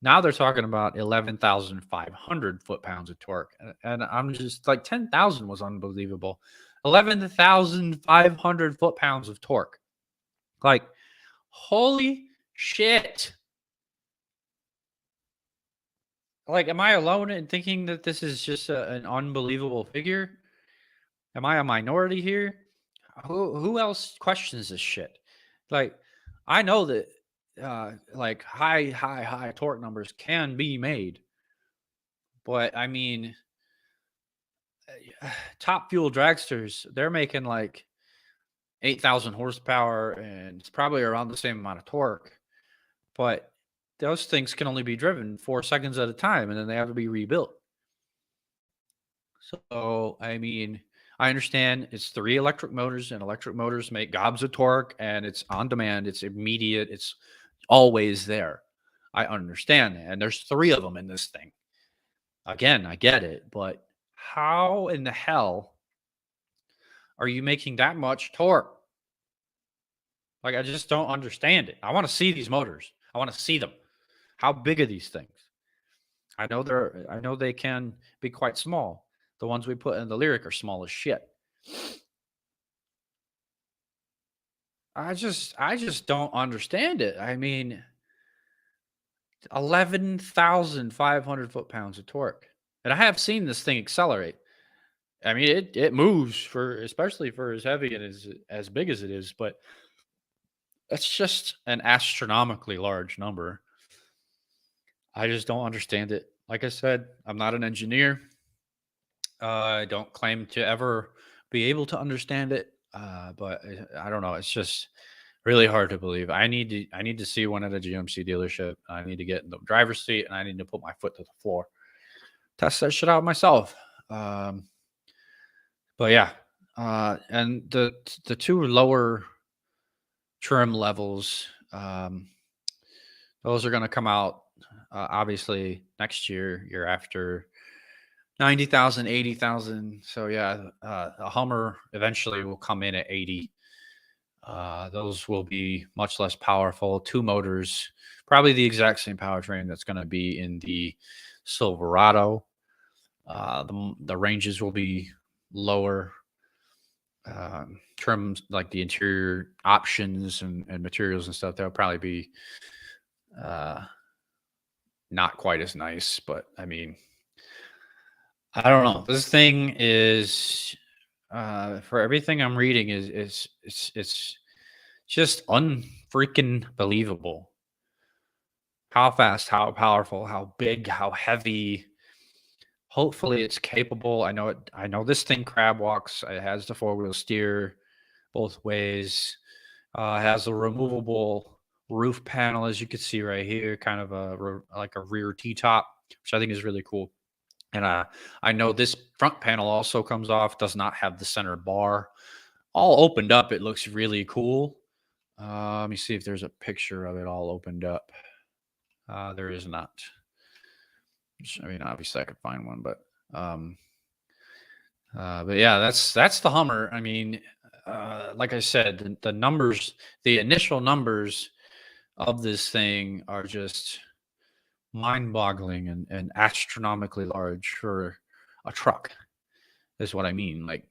[SPEAKER 1] Now they're talking about 11,500 foot-pounds of torque. And I'm just like, 10,000 was unbelievable. 11,500 foot-pounds of torque. Like, holy shit. Like, am I alone in thinking that this is just an unbelievable figure? Am I a minority here? Who else questions this shit? Like, I know that like high torque numbers can be made, but I mean, top fuel dragsters, they're making like 8,000 horsepower, and it's probably around the same amount of torque. But those things can only be driven 4 seconds at a time, and then they have to be rebuilt. So, I mean, I understand it's 3 electric motors, and electric motors make gobs of torque, and it's on demand, it's immediate, it's always there. I understand that. And there's 3 of them in this thing. Again, I get it, but how in the hell are you making that much torque? Like, I just don't understand it. I want to see these motors. I want to see them. How big are these things? I know they can be quite small. The ones we put in the lyric are small as shit. I just don't understand it. I mean, 11,500 foot-pounds of torque. And I have seen this thing accelerate. I mean, it moves for, especially for as heavy and as big as it is, but that's just an astronomically large number. I just don't understand it. Like I said, I'm not an engineer. I don't claim to ever be able to understand it, but I don't know. It's just really hard to believe. I need to see one at a GMC dealership. I need to get in the driver's seat, and I need to put my foot to the floor, test that shit out myself. Um, but yeah, and the 2 lower trim levels, those are going to come out obviously next year, year after. 90,000, 80,000. So yeah, a Hummer eventually will come in at 80. Those will be much less powerful. 2 motors, probably the exact same powertrain that's going to be in the Silverado. The ranges will be lower. Trims like the interior options and materials and stuff, that'll probably be uh, not quite as nice. But I mean, I don't know. This thing is, for everything I'm reading, it's just unfreaking believable. How fast, how powerful, how big, how heavy. Hopefully, it's capable. I know it. I know this thing crab walks. It has the 4-wheel steer both ways. It has a removable roof panel, as you can see right here, kind of like a rear T top, which I think is really cool. And I know this front panel also comes off, does not have the center bar. All opened up, it looks really cool. Let me see if there's a picture of it all opened up. There is not. I mean, obviously I could find one, um, but yeah, that's the Hummer. I mean, like I said, the numbers, the initial numbers of this thing are just mind-boggling and astronomically large for a truck. Is what I mean. Like,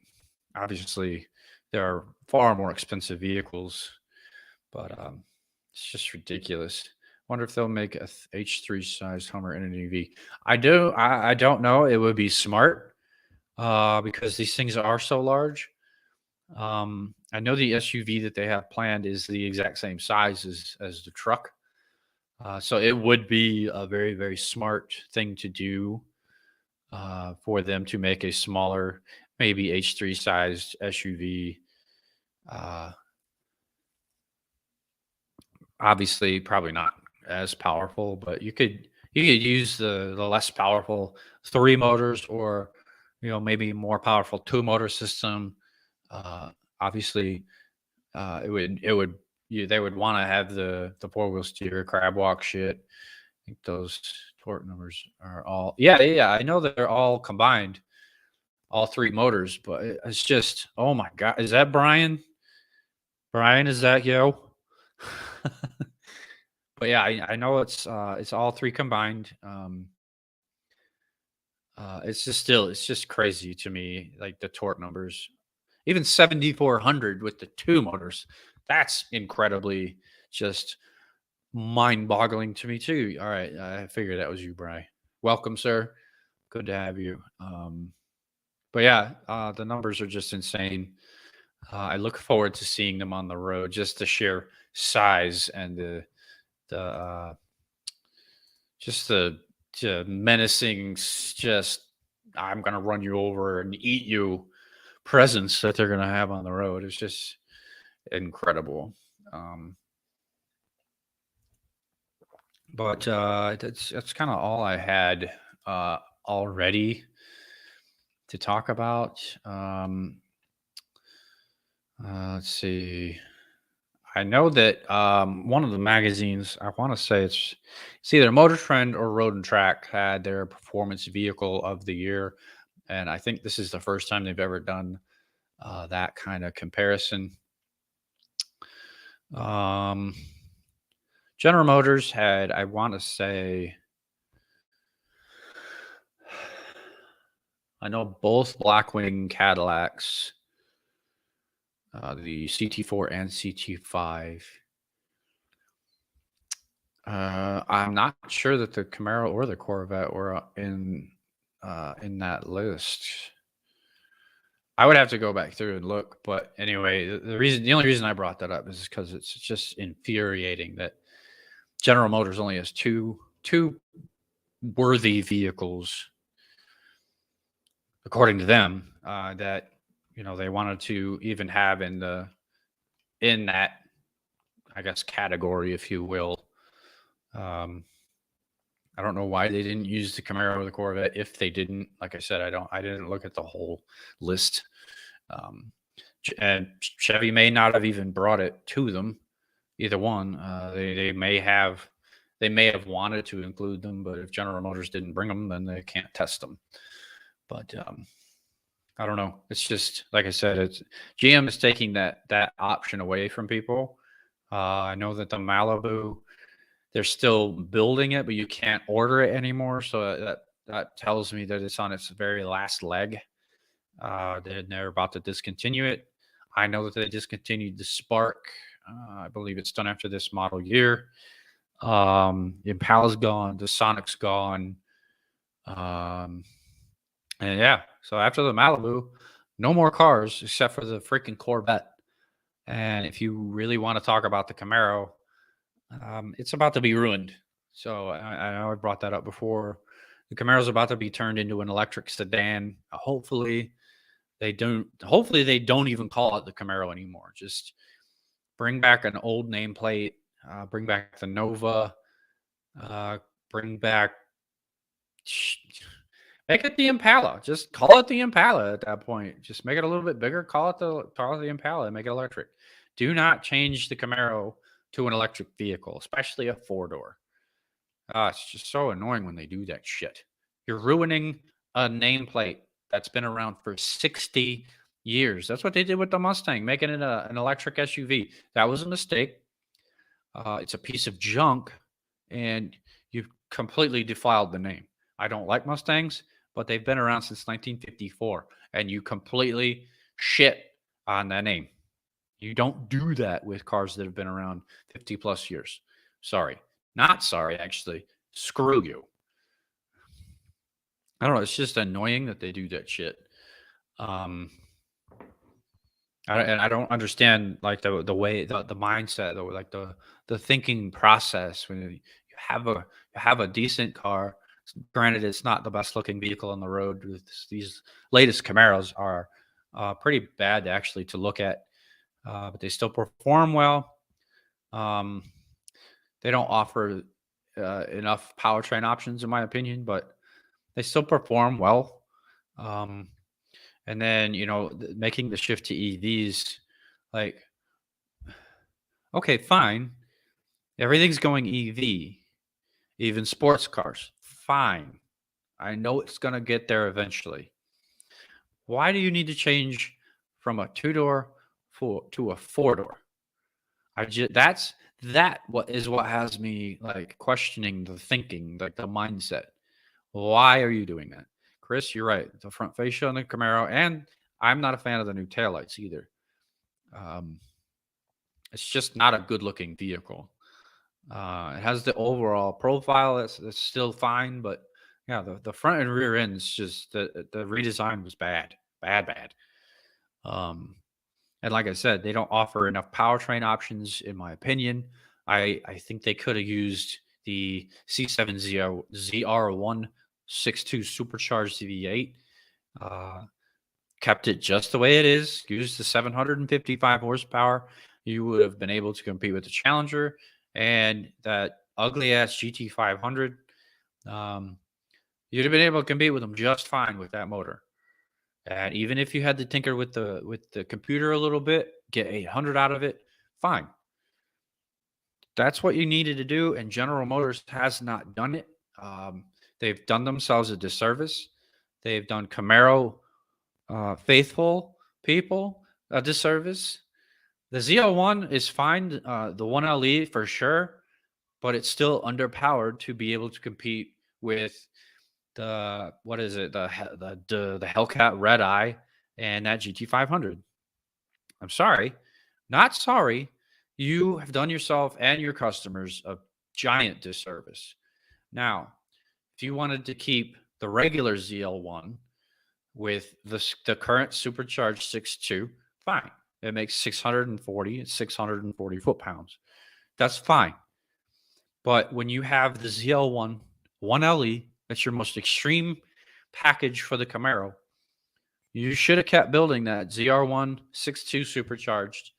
[SPEAKER 1] obviously, there are far more expensive vehicles, but it's just ridiculous. Wonder if they'll make a H3 sized Hummer in an EV. I don't know. It would be smart because these things are so large. I know the SUV that they have planned is the exact same size as the truck. So it would be a very, very smart thing to do for them to make a smaller, maybe H3 sized SUV. Uh, Obviously, probably not as powerful, but you could use the less powerful 3 motors, or maybe more powerful 2 motor system. Uh, Obviously, it would they would want to have the 4-wheel steer crab walk shit. I think those torque numbers are all, yeah. I know they're all combined, all 3 motors, but it's just, oh my god, is that Brian? Brian, is that yo? But yeah, I know it's all 3 combined. It's just crazy to me, like the torque numbers. Even 7,400 with the 2 motors, that's incredibly just mind-boggling to me too. All right, I figured that was you, Bry. Welcome, sir. Good to have you. But yeah, the numbers are just insane. I look forward to seeing them on the road. Just the sheer size and the just the menacing, just I'm gonna run you over and eat you presence that they're gonna have on the road. It's just incredible. But that's kind of all I had already to talk about. Let's see. I know that one of the magazines, I want to say it's either Motor Trend or Road and Track, had their performance vehicle of the year, and I think this is the first time they've ever done that kind of comparison. Um, General Motors had, I want to say, I know both Blackwing Cadillacs, the CT4 and CT5. I'm not sure that the Camaro or the Corvette were in that list. I would have to go back through and look, but anyway, the only reason I brought that up is because it's just infuriating that General Motors only has two worthy vehicles, according to them, that they wanted to even have in that, I guess, category, if you will. I don't know why they didn't use the Camaro or the Corvette. If they didn't, like I said, I didn't look at the whole list. And Chevy may not have even brought it to them. Either one. They may have wanted to include them, but if General Motors didn't bring them, then they can't test them. But I don't know. It's just, like I said, GM is taking that option away from people. I know that the Malibu, they're still building it, but you can't order it anymore. So that tells me that it's on its very last leg. They're about to discontinue it. I know that they discontinued the Spark. I believe it's done after this model year. The Impala's gone. The Sonic's gone. And yeah, so after the Malibu, no more cars except for the freaking Corvette. And if you really want to talk about the Camaro, it's about to be ruined. So I know I brought that up before. The Camaro's about to be turned into an electric sedan. Hopefully they don't even call it the Camaro anymore. Just bring back an old nameplate. Bring back the Nova. Bring back. Make it the Impala. Just call it the Impala at that point. Just make it a little bit bigger. Call it the Impala and make it electric. Do not change the Camaro to an electric vehicle, especially a 4-door. It's just so annoying when they do that shit. You're ruining a nameplate that's been around for 60 years. That's what they did with the Mustang, making it an electric SUV. That was a mistake. It's a piece of junk, and you've completely defiled the name. I don't like Mustangs, but they've been around since 1954, and you completely shit on that name. You don't do that with cars that have been around 50 plus years. Sorry. Not sorry, actually. Screw you. I don't know. It's just annoying that they do that shit. And I don't understand like the way the mindset, or like the thinking process when you have a decent car. Granted, it's not the best looking vehicle on the road. These latest Camaros are pretty bad actually to look at, but they still perform well. They don't offer enough powertrain options, in my opinion, but they still perform well. And then, making the shift to EVs, like, okay, fine. Everything's going EV, even sports cars. Fine. I know it's going to get there eventually. Why do you need to change from a 2-door to a 4-door? What has me like questioning the thinking, like the mindset. Why are you doing that? Chris, you're right. The front fascia on the Camaro, and I'm not a fan of the new taillights either. It's just not a good looking vehicle. It has the overall profile that's still fine, but yeah, the front and rear ends, just the redesign was bad. And like I said, they don't offer enough powertrain options, in my opinion. I think they could have used the C7 ZR162 supercharged V8. Kept it just the way it is. Used the 755 horsepower. you would have been able to compete with the Challenger and that ugly ass GT 500. Um, you'd have been able to compete with them just fine with that motor. And even if you had to tinker with the computer a little bit, get 800 out of it, fine. That's what you needed to do, and General Motors has not done it. They've done themselves a disservice. They've done Camaro faithful people a disservice. The ZL1 is fine, the 1LE for sure, but it's still underpowered to be able to compete with the what is it the Hellcat Red Eye and that GT 500. I'm sorry, not sorry. You have done yourself and your customers a giant disservice. Now, if you wanted to keep the regular ZL1 with the current supercharged 6.2, fine. It makes 640 foot-pounds. That's fine. But when you have the ZL1 1LE, that's your most extreme package for the Camaro, you should have kept building that ZR1 6.2 supercharged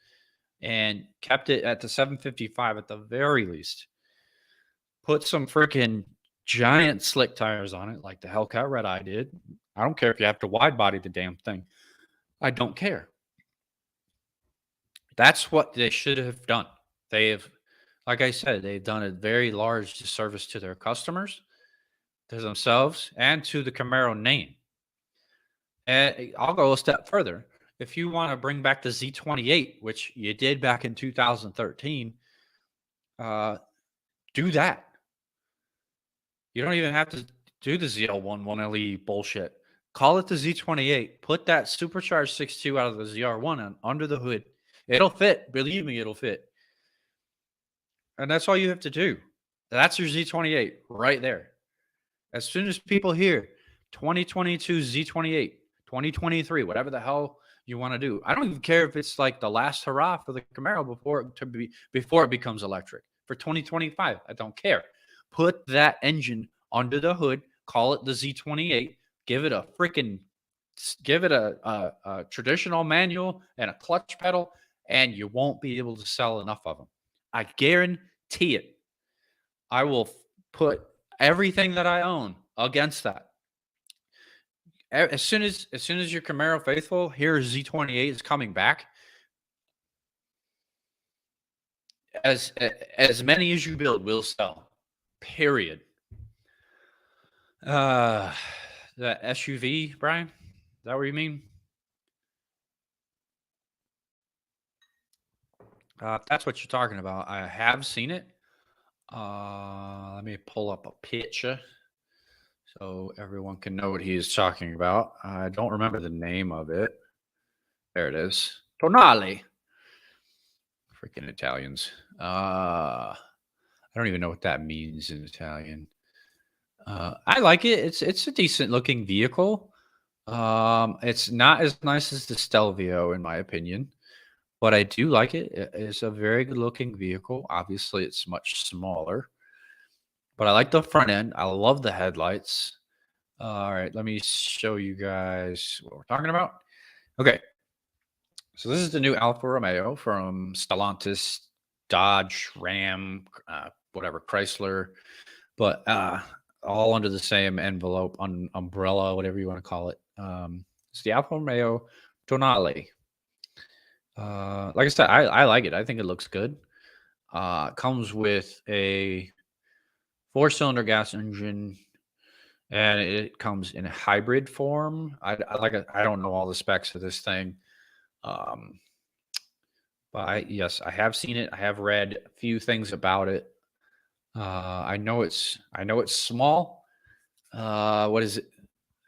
[SPEAKER 1] and kept it at the 755 at the very least. Put some freaking giant slick tires on it like the Hellcat Red Eye did. I don't care if you have to wide body the damn thing. I don't care. That's what they should have done. They have, like I said, they've done a very large disservice to their customers, to themselves, and to the Camaro name. And I'll go a step further. If you want to bring back the Z28, which you did back in 2013, do that. You don't even have to do the ZL1 1LE bullshit. Call it the Z28. Put that supercharged 6.2 out of the ZR1 under the hood. It'll fit. Believe me, it'll fit. And that's all you have to do. That's your Z28 right there. As soon as people hear 2022 Z28, 2023, whatever the hell you want to do, I don't even care if it's like the last hurrah for the Camaro before it becomes electric. For 2025, I don't care. Put that engine under the hood, call it the Z28, give it a traditional manual and a clutch pedal, and you won't be able to sell enough of them. I guarantee it. I will put everything that I own against that. As soon as your Camaro faithful, here's Z28 is coming back. As many as you build will sell. Period. The SUV, Brian? Is that what you mean? If that's what you're talking about, I have seen it. Let me pull up a picture so everyone can know what he is talking about. I don't remember the name of it. There it is. Tonale. Freaking Italians. I don't even know what that means in Italian. I like it. It's a decent looking vehicle. It's not as nice as the Stelvio, in my opinion, but I do like it. It's a very good looking vehicle. Obviously, it's much smaller, but I like the front end. I love the headlights. All right, let me show you guys what we're talking about. Okay, so this is the new Alfa Romeo from Stellantis, Dodge, Ram, whatever, Chrysler, but all under the same envelope, umbrella, whatever you want to call it. It's the Alfa Romeo Tonale. Like I said, I like it. I think it looks good. Comes with a 4-cylinder gas engine, and it comes in a hybrid form. I like it. I don't know all the specs of this thing. But yes, I have seen it. I have read a few things about it. I know it's small. What is it?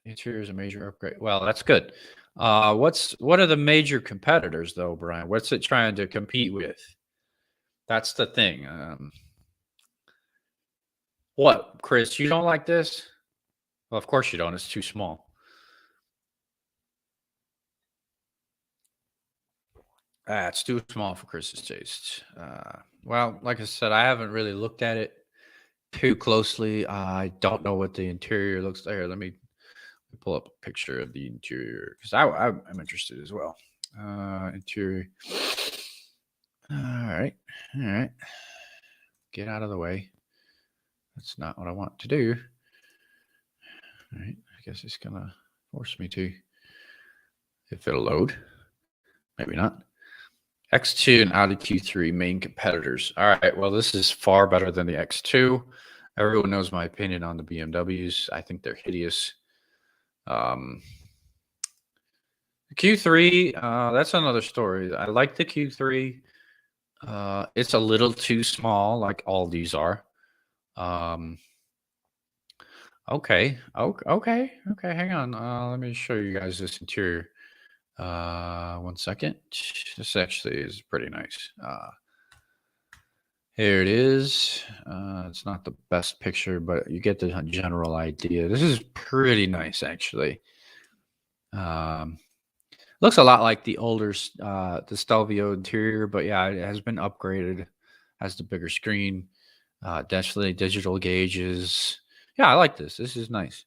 [SPEAKER 1] Interior is a major upgrade. Well, that's good. What are the major competitors though, Brian? What's it trying to compete with? That's the thing. What, Chris? You don't like this? Well, of course you don't. It's too small. It's too small for Chris's taste. Well, like I said, I haven't really looked at it too closely. I don't know what the interior looks like. Here, let me pull up a picture of the interior because I'm interested as well. Interior. All right. All right. Get out of the way. That's not what I want to do. All right. I guess it's going to force me to. If it'll load. Maybe not. X2 and Audi Q3 main competitors. All right. Well, this is far better than the X2. Everyone knows my opinion on the BMWs. I think they're hideous. Q3, that's another story. I like the Q3. It's a little too small, like all these are. Okay. Okay. Hang on. Let me show you guys this interior. 1 second. This actually is pretty nice. Here it is. It's not the best picture, but you get the general idea. This is pretty nice, actually. Looks a lot like the older the Stelvio interior, but yeah, it has been upgraded. Has the bigger screen, definitely digital gauges. Yeah, I like this. This is nice.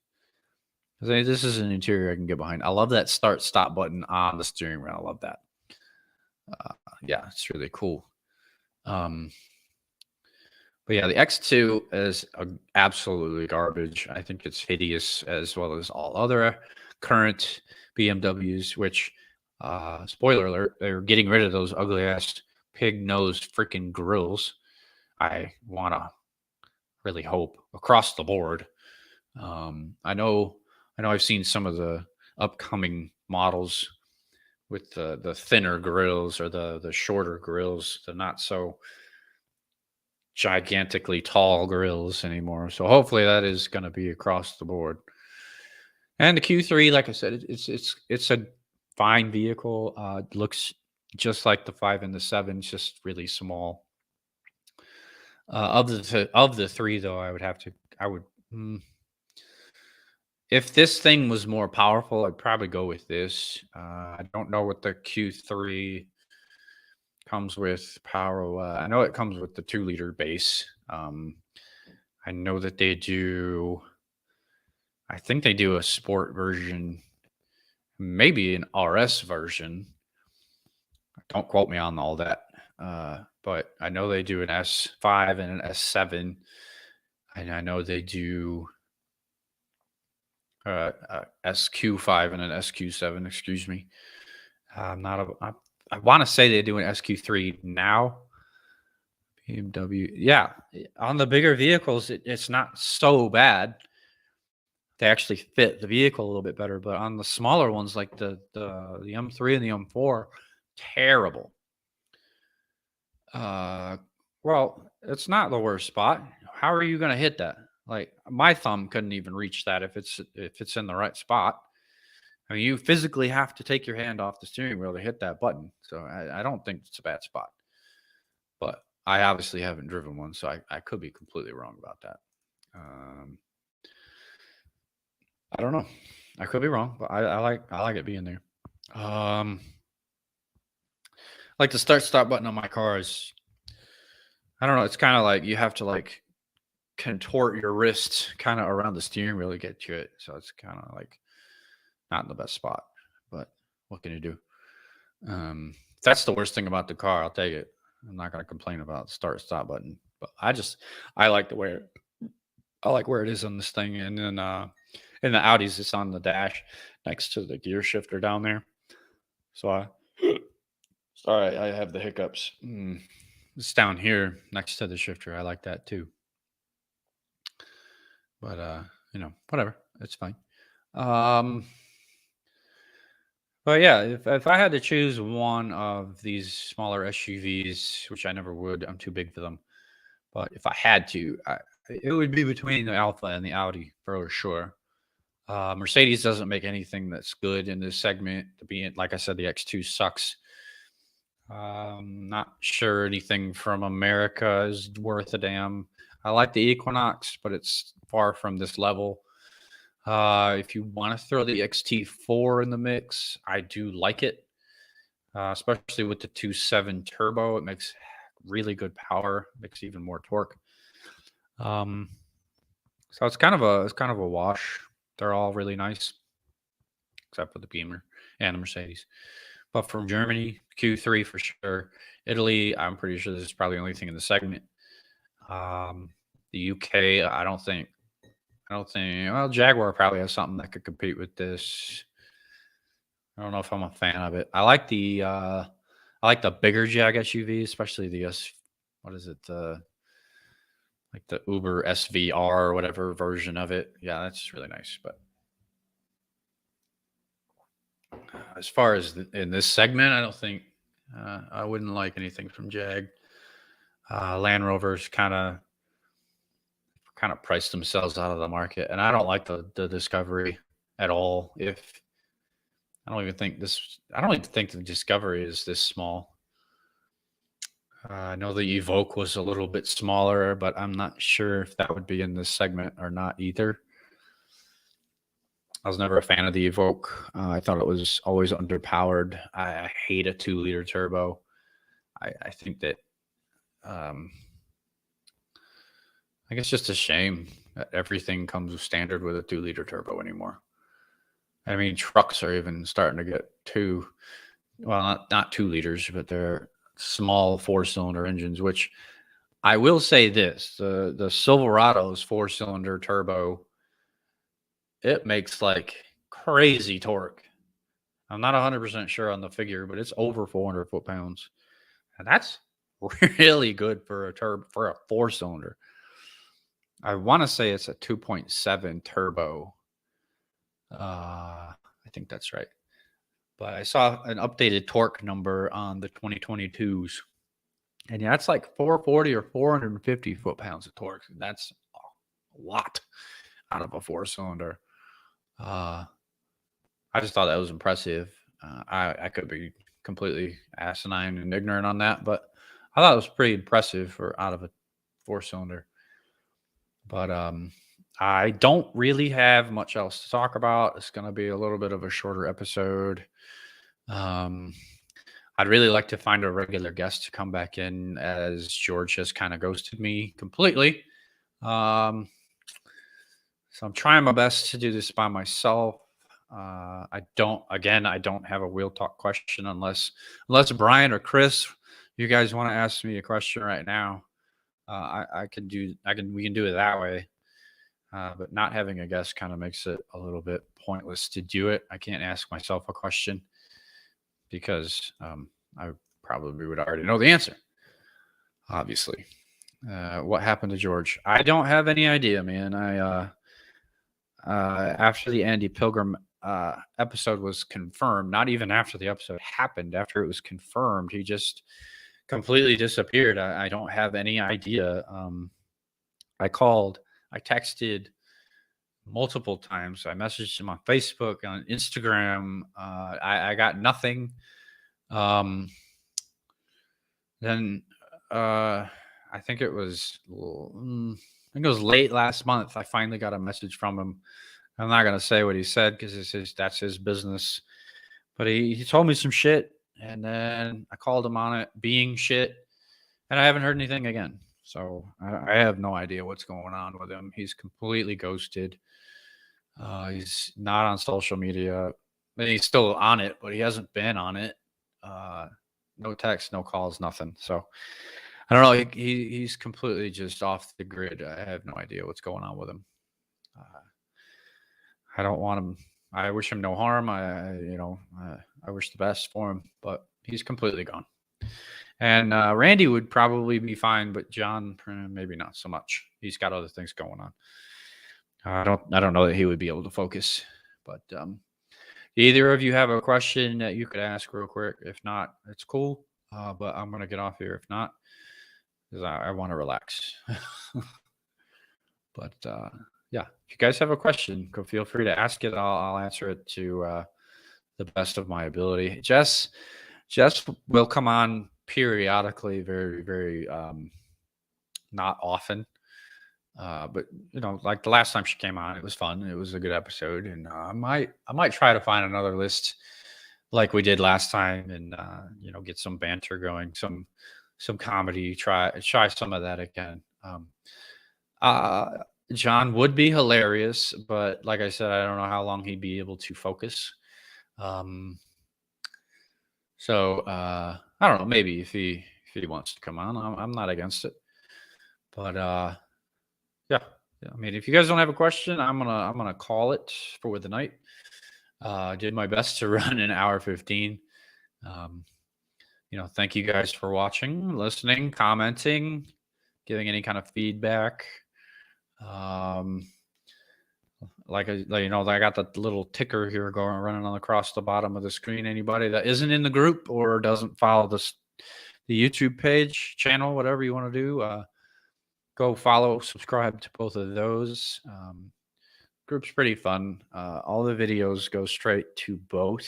[SPEAKER 1] This is an interior I can get behind. I love that start stop button on the steering wheel. I love that. Yeah, it's really cool. But yeah, the X2 is absolutely garbage. I think it's hideous as well as all other current BMWs, which, spoiler alert, they're getting rid of those ugly ass pig nosed freaking grills. I want to really hope across the board. I know I've seen some of the upcoming models with the thinner grills or the shorter grills, the not so gigantically tall grills anymore. So hopefully that is going to be across the board. And the Q3, like I said, it's a fine vehicle. It looks just like the 5 and the 7, it's just really small. Of the three, though, I would. If this thing was more powerful, I'd probably go with this. I don't know what the Q3 comes with power. I know it comes with the 2-liter base. I know that they do. I think they do a sport version, maybe an RS version. Don't quote me on all that. But I know they do an S5 and an S7, and I know they do SQ5 and an SQ7. Excuse me. I'm not a. I want to say they do an SQ3 now. BMW, yeah, on the bigger vehicles, it's not so bad. They actually fit the vehicle a little bit better, but on the smaller ones like the M3 and the M4, terrible. Well, it's not the worst spot. How are you going to hit that? Like my thumb couldn't even reach that if it's in the right spot. I mean, you physically have to take your hand off the steering wheel to hit that button. So I don't think it's a bad spot. But I obviously haven't driven one, so I could be completely wrong about that. I don't know. I could be wrong, but I like it being there. Like the start stop button on my car is, I don't know. It's kind of like you have to like contort your wrist kind of around the steering wheel to get to it. So it's kind of like not in the best spot. But what can you do? That's the worst thing about the car. I'll take it. I'm not going to complain about the start stop button, but I like the way I like where it is on this thing. And then in the Audis, it's on the dash next to the gear shifter down there. So sorry, I have the hiccups. It's down here next to the shifter. I like that too. But whatever. It's fine. But yeah, if I had to choose one of these smaller SUVs, which I never would, I'm too big for them. But if I had to, it would be between the Alpha and the Audi for sure. Mercedes doesn't make anything that's good in this segment. Like I said, the X2 sucks. Not sure anything from America is worth a damn. I like the Equinox, but it's far from this level. If you want to throw the XT4 in the mix, I do like it, especially with the 2.7 turbo. It makes really good power, makes even more torque. So it's kind of a wash. They're all really nice, except for the Beamer and the Mercedes. but from Germany, Q3 for sure. Italy, I'm pretty sure this is probably the only thing in the segment. The UK, I don't think. I don't think. Well, Jaguar probably has something that could compete with this. I don't know if I'm a fan of it. I like the bigger Jag SUV, especially the what is it? Like the Uber SVR or whatever version of it. Yeah, that's really nice. But as far as in this segment, I don't think I wouldn't like anything from Jag. Land Rovers kind of priced themselves out of the market, and I don't like the Discovery at all. If I don't even think the Discovery is this small. I know the Evoque was a little bit smaller, but I'm not sure if that would be in this segment or not either. I was never a fan of the Evoque. I thought it was always underpowered. I hate a 2-liter turbo. I think that um, I guess just a shame that everything comes standard with a 2-liter turbo anymore. I mean, trucks are even starting to get not 2 liters, but they're small 4-cylinder engines, which I will say this, the Silverado's 4-cylinder turbo, it makes like crazy torque. I'm not 100% sure on the figure, but it's over 400 foot-pounds. And that's really good for a 4-cylinder. I want to say it's a 2.7 turbo. I think that's right. But I saw an updated torque number on the 2022s. And yeah, it's like 440 or 450 foot-pounds of torque. That's a lot out of a 4-cylinder. I just thought that was impressive. I could be completely asinine and ignorant on that, but I thought it was pretty impressive for out of a 4-cylinder. But I don't really have much else to talk about. It's going to be a little bit of a shorter episode. I'd really like to find a regular guest to come back in, as George has kind of ghosted me completely. So I'm trying my best to do this by myself. I don't have a wheel talk question unless Brian or Chris, you guys want to ask me a question right now. We can do it that way. But not having a guest kind of makes it a little bit pointless to do it. I can't ask myself a question because I probably would already know the answer. Obviously. What happened to George? I don't have any idea, man. After the Andy Pilgrim episode was confirmed, not even after the episode happened, after it was confirmed, he just completely disappeared. I don't have any idea. I called, I texted multiple times. I messaged him on Facebook, on Instagram. I got nothing. Then I think it was late last month. I finally got a message from him. I'm not gonna say what he said because that's his business. But he told me some shit, and then I called him on it being shit, and I haven't heard anything again. So I have no idea what's going on with him. He's completely ghosted. He's not on social media. I mean, he's still on it, but he hasn't been on it. No text, no calls, nothing. So I don't know. He's completely just off the grid. I have no idea what's going on with him. I don't want him. I wish him no harm. I wish the best for him, but he's completely gone. And Randy would probably be fine, but John maybe not so much. He's got other things going on. I don't know that he would be able to focus. But either of you have a question that you could ask real quick? If not, it's cool. But I'm gonna get off here. If not, because I want to relax. But yeah, if you guys have a question, feel free to ask it. I'll answer it to the best of my ability. Jess will come on periodically, very, very not often. But like the last time she came on, it was fun. It was a good episode, and I might try to find another list like we did last time, and get some banter going, some comedy. Try some of that again. John would be hilarious, but like I said, I don't know how long he'd be able to focus. So I don't know. Maybe if he wants to come on, I'm not against it. But yeah. Yeah, I mean, if you guys don't have a question, I'm gonna call it for the night. I did my best to run an hour 15. Um, thank you guys for watching, listening, commenting, giving any kind of feedback. Um, I got the little ticker here going running on across the bottom of the screen. Anybody that isn't in the group or doesn't follow the YouTube page, channel, whatever you want to do, go follow, subscribe to both of those. Group's pretty fun. All the videos go straight to both.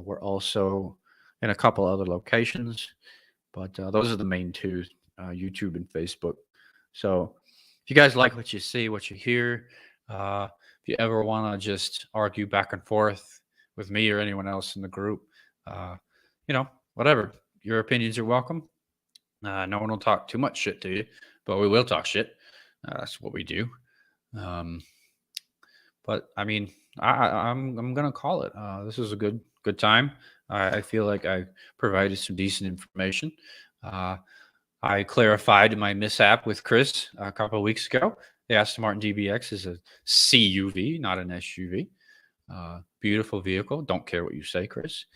[SPEAKER 1] We're also in a couple other locations, but those are the main two, YouTube and Facebook. So if you guys like what you see, what you hear, if you ever want to just argue back and forth with me or anyone else in the group, uh, whatever, your opinions are welcome. No one will talk too much shit to you, but we will talk shit. That's what we do. But I mean, I'm gonna call it. This was a good time. I feel like I provided some decent information. Uh, I clarified my mishap with Chris a couple of weeks ago. The Aston Martin DBX is a CUV, not an SUV. Beautiful vehicle. Don't care what you say, Chris.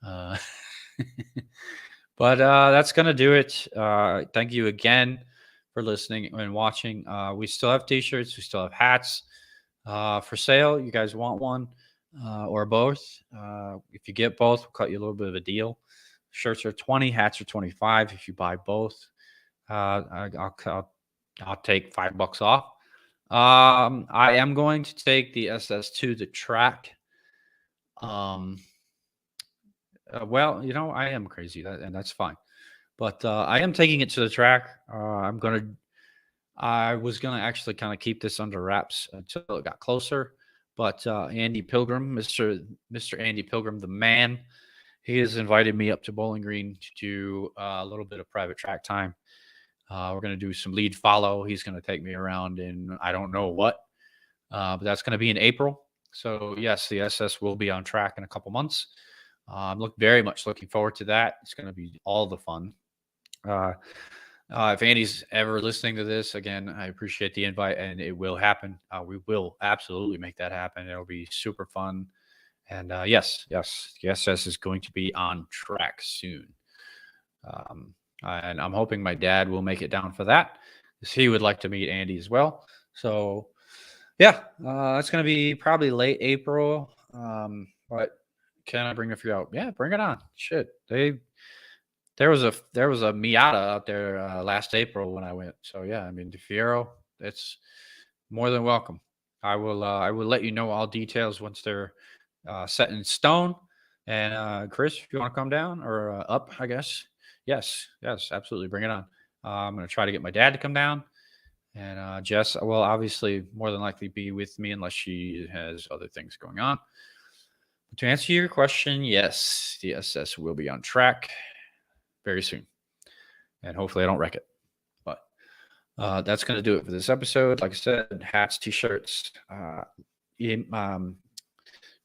[SPEAKER 1] Uh, but that's gonna do it. Thank you again for listening and watching. We still have T-shirts. We still have hats for sale. You guys want one or both? If you get both, we'll cut you a little bit of a deal. Shirts are 20, hats are 25. If you buy both, I'll take $5 off. I am going to take the SS2 to track. Well, I am crazy, and that's fine. But I am taking it to the track. I was gonna actually kind of keep this under wraps until it got closer, but Andy Pilgrim, Mister Andy Pilgrim, the man, he has invited me up to Bowling Green to do a little bit of private track time. We're gonna do some lead follow. He's gonna take me around in I don't know what, but that's gonna be in April. So yes, the SS will be on track in a couple months. I'm very much looking forward to that. It's gonna be all the fun. If Andy's ever listening to this, again, I appreciate the invite, and it will happen. We will absolutely make that happen. It'll be super fun. And yes, the SS is going to be on track soon. And I'm hoping my dad will make it down for that, because he would like to meet Andy as well. So yeah, it's going to be probably late April. But can I bring a few out? Yeah, bring it on. Shit, there was a Miata out there last April when I went. So yeah, I mean, the Fiero, it's more than welcome. I will let you know all details once they're set in stone. And Chris, if you want to come down or up, I guess. Yes, absolutely, bring it on. I'm gonna try to get my dad to come down, and Jess will obviously more than likely be with me unless she has other things going on. But to answer your question, yes, the SS will be on track very soon, and hopefully I don't wreck it. But that's going to do it for this episode. Like I said, hats, t-shirts.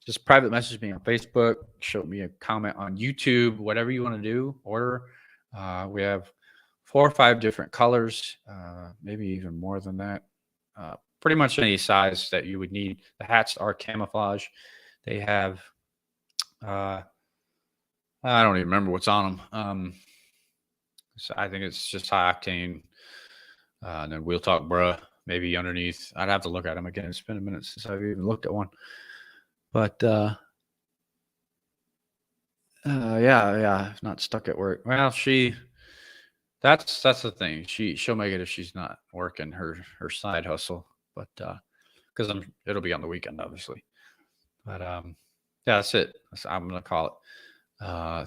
[SPEAKER 1] Just private message me on Facebook, show me a comment on YouTube, whatever you want to do. Order. We have 4 or 5 different colors, maybe even more than that. Pretty much any size that you would need. The hats are camouflage. They have I don't even remember what's on them. So I think it's just high octane. And then we'll talk, bruh, maybe underneath. I'd have to look at them again. It's been a minute since I've even looked at one. But yeah, not stuck at work. Well, that's the thing. She'll make it if she's not working her side hustle. But because it'll be on the weekend, obviously. But yeah, that's it. I'm gonna call it.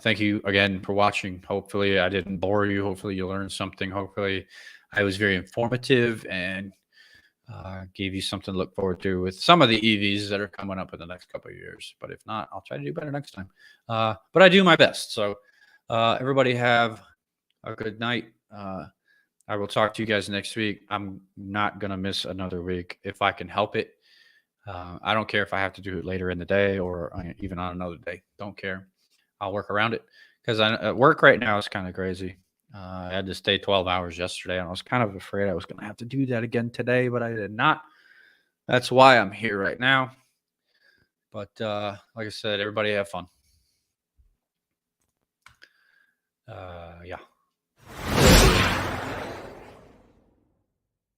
[SPEAKER 1] Thank you again for watching. Hopefully I didn't bore you. Hopefully you learned something. Hopefully I was very informative and gave you something to look forward to with some of the EVs that are coming up in the next couple of years. But if not, I'll try to do better next time. But I do my best. So everybody have a good night. I will talk to you guys next week. I'm not going to miss another week if I can help it. I don't care if I have to do it later in the day or even on another day. Don't care. I'll work around it because at work right now is kind of crazy. I had to stay 12 hours yesterday, and I was kind of afraid I was going to have to do that again today, but I did not. That's why I'm here right now. But like I said, everybody have fun. Yeah.